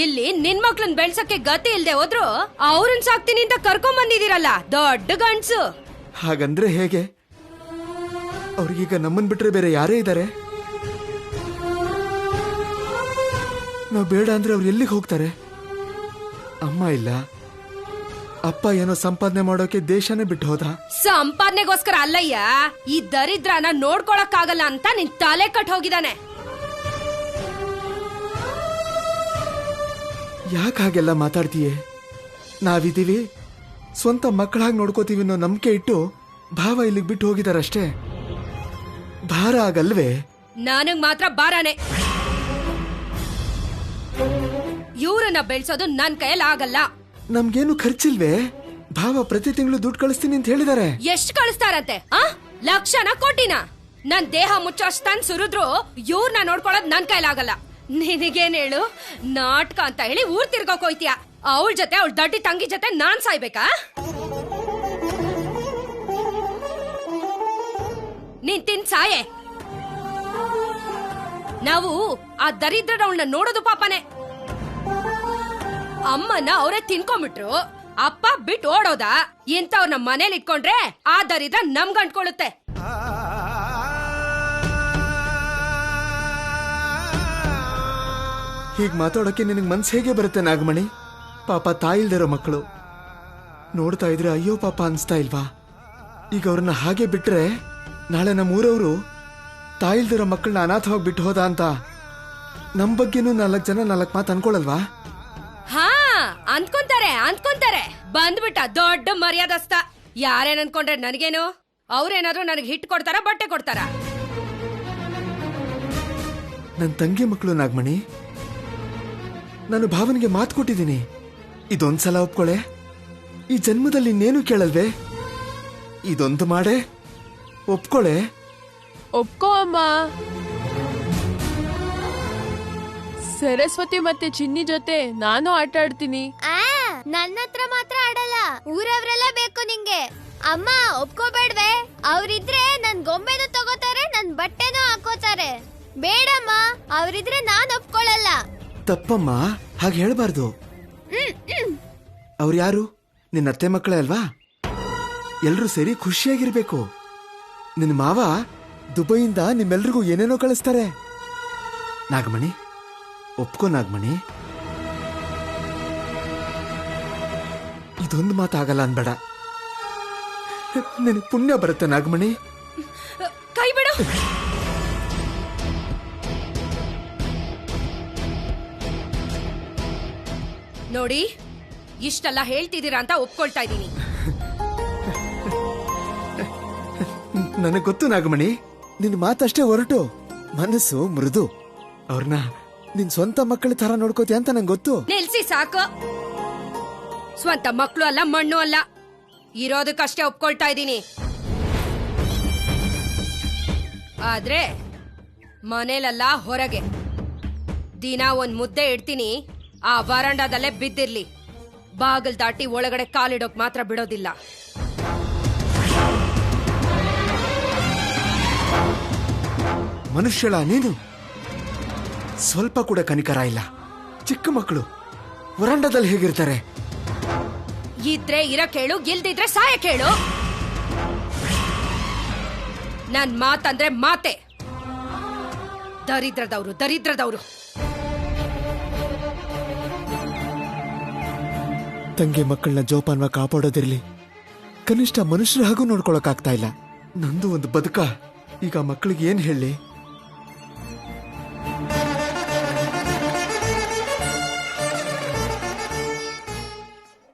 ಇಲ್ಲಿ ನಿನ್ ಮಕ್ಳನ್ ಬೆಳ್ಸಕ್ಕೆ ಗತಿ ಇಲ್ದೆ ಹೋದ್ರು ಅವ್ರನ್ ಸಾಕ್ತೀನಿ ಅಂತ ಕರ್ಕೊಂಡ್ ಬಂದಿದ್ದೀರಲ್ಲ, ದೊಡ್ಡ ಗಂಡ್ಸು. ಹಾಗಂದ್ರೆ ಹೇಗೆ? ಅವ್ರಿಗೀಗ ನಮ್ಮನ್ ಬಿಟ್ರೆ ಬೇರೆ ಯಾರೇ ಇದ್ದಾರೆ? ನಾವು ಬೇಡ ಅಂದ್ರೆ ಅವ್ರು ಎಲ್ಲಿಗೆ ಹೋಗ್ತಾರೆ? ಅಮ್ಮ ಇಲ್ಲ, ಅಪ್ಪ ಏನೋ ಸಂಪಾದನೆ ಮಾಡೋಕೆ ದೇಶನೇ ಬಿಟ್ಟು ಹೋದ. ಸಂಪಾದನೆಗೋಸ್ಕರ ಅಲ್ಲಯ್ಯ, ಈ ದರಿದ್ರನ ನೋಡ್ಕೊಳಕ್ಕಾಗಲ್ಲ ಅಂತ ನಿನ್ ತಲೆ ಕಟ್ ಹೋಗಿದಾನೆ. ಯಾಕೆ ಹಾಗೆಲ್ಲ ಮಾತಾಡ್ತೀಯೇ? ನಾವಿದ್ದೀವಿ, ಸ್ವಂತ ಮಕ್ಕಳಾಗಿ ನೋಡ್ಕೋತೀವಿ ಅನ್ನೋ ನಂಬಿಕೆ ಇಟ್ಟು ಭಾವ ಇಲ್ಲಿಗೆ ಬಿಟ್ಟು ಹೋಗಿದಾರಷ್ಟೇ. ಭಾರ ಆಗಲ್ವೇ? ನನಗ್ ಮಾತ್ರ ಭಾರನೇ. ಇವ್ರನ್ನ ಬೆಳ್ಸೋದು ನನ್ ಕೈಯಲ್ಲಿ ಆಗಲ್ಲ. ನಮ್ಗೇನು ಖರ್ಚಿಲ್ವೇ? ಭಾವ ಪ್ರತಿ ತಿಂಗಳು ದುಡ್ಡು ಕಳಿಸ್ತೀನಿ ಅಂತ ಹೇಳಿದಾರೆ. ಎಷ್ಟು ಕಳಿಸ್ತಾರಂತೆ? ಲಕ್ಷನ ಕೋಟಿನ? ನನ್ ದೇಹ ಮುಚ್ಚೋಷ್ಟನ್ ಸುರಿದ್ರು ಇವ್ರನ್ನ ನೋಡ್ಕೊಳ್ಳೋದ್ ನನ್ ಕೈಲಾಗಲ್ಲ. ನಿನಗೇನ್ ಹೇಳು, ನಾಟಕ ಅಂತ ಹೇಳಿ ಊರ್ ತಿರ್ಗೋಕ್ ಹೋಯ್ತೀಯ. ಅವಳ ಜೊತೆ, ಅವಳ ದಡ್ಡಿ ತಂಗಿ ಜೊತೆ ನಾನ್ ಸಾಯ್ಬೇಕಾ? ನೀನ್ ತಿನ್ ಸಾಯೆ. ನಾವು ಆ ದರಿದ್ರವಳನ್ನ ನೋಡೋದು ಪಾಪನೇ. ಅಮ್ಮನ ಅವರೇ ತಿನ್ಕೊಂಡ್ಬಿಟ್ರು, ಅಪ್ಪ ಬಿಟ್ಟು ಓಡೋದ. ಇಂಥವ್ರನ್ನ ಮನೇಲಿ ಇಟ್ಕೊಂಡ್ರೆ ಆ ದರಿದ್ರ ನಮ್ಗ್ ಅಂಟ್ಕೊಳ್ಳುತ್ತೆ. ಹೀಗ್ ಮಾತಾಡೋಕೆ ನಿನಗೆ ಮನ್ಸು ಹೇಗೆ ಬರುತ್ತೆ ನಾಗಮಣಿ? ಪಾಪ ತಾಯಿಲ್ದಿರೋ ಮಕ್ಕಳು ನೋಡ್ತಾ ಇದ್ರೆ ಅಯ್ಯೋ ಪಾಪ ಅನ್ಸ್ತಾ ಇಲ್ವಾ? ಈಗ ಅವ್ರನ್ನ ಹಾಗೆ ಬಿಟ್ರೆ ನಾಳೆ ನಮ್ಮ ಊರವರು ತಾಯಿಲ್ದಿರೋ ಮಕ್ಕಳನ್ನ ಅನಾಥವಾಗಿ ಬಿಟ್ಟು ಹೋದ ಅಂತ ನಮ್ ಬಗ್ಗೆನೂ 4 ಜನ 4 ಮಾತು ಅನ್ಕೊಳಲ್ವಾ? ಅಂದ್ಕೊಂತಾರೆ. ಬಂದ್ಬಿಟ್ಟ ದೊಡ್ಡ ಮರ್ಯಾದಸ್ತ. ಯಾರೇನ್ ಅನ್ಕೊಂಡ್ರೆ ನನಗೇನು? ಅವ್ರೇನಾದ್ರು ನನಗೆ ಹಿಟ್ ಕೊಡ್ತಾರ, ಬಟ್ಟೆ ಕೊಡ್ತಾರ? ನನ್ ತಂಗಿ ಮಕ್ಕಳು ನಾಗಮಣಿ. ನಾನು ಭಾವನಿಗೆ ಮಾತು ಕೊಟ್ಟಿದ್ದೀನಿ, ಇದೊಂದ್ಸಲ ಒಪ್ಕೊಳೆ. ಈ ಜನ್ಮದಲ್ಲಿ ಇನ್ನೇನು ಕೇಳಲ್ವೇ? ಇದೊಂದು ಮಾಡೆ ಒಪ್ಕೊಳೆ. ಒಪ್ಕೋ ಅಮ್ಮ. ಸರಸ್ವತಿ ಮತ್ತೆ ಚಿನ್ನಿ ಜೊತೆ ನಾನು ಆಟ ಆಡ್ತೀನಿ. ನನ್ನ ಹತ್ರ ಮಾತ್ರ ಆಡಲ್ಲ, ಊರವ್ರೆಲ್ಲ ಬೇಕು ನಿಂಗೆ. ಅಮ್ಮ ಒಪ್ಕೋಬೇಡ್ವೆ? ಅವ್ರಿದ್ರೆ ನನ್ ಗೊಂಬೆನೂ ತಗೋತಾರೆ, ನನ್ ಬಟ್ಟೆನೂ ಹಾಕೋತಾರೆ. ಬೇಡಮ್ಮ, ಅವ್ರಿದ್ರೆ ನಾನ್ ಒಪ್ಕೊಳ್ಳಲ್ಲ. ತಪ್ಪಮ್ಮ, ಹಾಗೆ ಹೇಳ್ಬಾರ್ದು. ಅವ್ರು ಯಾರು? ನಿನ್ನ ಅತ್ತೆ ಮಕ್ಕಳೇ ಅಲ್ವಾ? ಎಲ್ರೂ ಸೇರಿ ಖುಷಿಯಾಗಿರ್ಬೇಕು. ನಿನ್ನ ಮಾವ ದುಬೈಯಿಂದ ನಿಮ್ಮೆಲ್ರಿಗೂ ಏನೇನೋ ಕಳಿಸ್ತಾರೆ. ನಾಗಮಣಿ ಒಪ್ಕೋ ನಾಗಮಣಿ. ಇದೊಂದು ಮಾತಾಗಲ್ಲ ಅನ್ಬೇಡ. ನಿನಗೆ ಪುಣ್ಯ ಬರುತ್ತೆ ನಾಗಮಣಿ. ಕೈ ಬಿಡು. ನೋಡಿ, ಇಷ್ಟೆಲ್ಲ ಹೇಳ್ತಿದ್ದೀರಾ ಅಂತ ಒಪ್ಕೊಳ್ತಾ ಇದ್ದೀನಿ. ನನಗೆ ಗೊತ್ತು ನಾಗಮಣಿ, ನಿನ್ ಮಾತಷ್ಟೇ ಹೊರಟು, ಮನಸ್ಸು ಮೃದು. ಅವ್ರನ್ನ ನಿನ್ ಸ್ವಂತ ಮಕ್ಕಳ ತರ ನೋಡ್ಕೋತಿ ಅಂತ ನಂಗೆ ಗೊತ್ತು. ನಿಲ್ಸಿ ಸಾಕು. ಸ್ವಂತ ಮಕ್ಕಳು ಅಲ್ಲ, ಮಣ್ಣು ಅಲ್ಲ. ಇರೋದಕ್ಕಷ್ಟೇ ಒಪ್ಕೊಳ್ತಾ ಇದ್ದೀನಿ. ಆದ್ರೆ ಮನೇಲಲ್ಲ, ಹೊರಗೆ ದಿನ ಒಂದ್ ಮುದ್ದೆ ಇಡ್ತೀನಿ. ಆ ವರಾಂಡದಲ್ಲೇ ಬಿದ್ದಿರ್ಲಿ, ಬಾಗಿಲ್ ದಾಟಿ ಒಳಗಡೆ ಕಾಲಿಡೋಕ್ ಮಾತ್ರ ಬಿಡೋದಿಲ್ಲ. ಮನುಷ್ಯಳ ನೀನು? ಸ್ವಲ್ಪ ಕೂಡ ಕನಿಕರ ಇಲ್ಲ. ಚಿಕ್ಕ ಮಕ್ಕಳು ವರಾಂಡದಲ್ಲಿ ಹೇಗಿರ್ತಾರೆ? ಇದ್ರೆ ಇರ ಕೇಳು, ಇಲ್ದಿದ್ರೆ ಸಾಯ ಕೇಳು. ನನ್ ಮಾತಂದ್ರೆ ಮಾತೆ. ದರಿದ್ರದವ್ರು. ತಂಗಿ ಮಕ್ಕಳನ್ನ ಜೋಪಾನವಾಗಿ ಕಾಪಾಡೋದಿರ್ಲಿ, ಕನಿಷ್ಠ ಮನುಷ್ಯರ ಹಾಗೂ ನೋಡ್ಕೊಳಕ್ ಆಗ್ತಾ ಇಲ್ಲ. ನಂದು ಒಂದು ಬದುಕ. ಈಗ ಮಕ್ಕಳಿಗೆ ಏನ್ ಹೇಳಿ?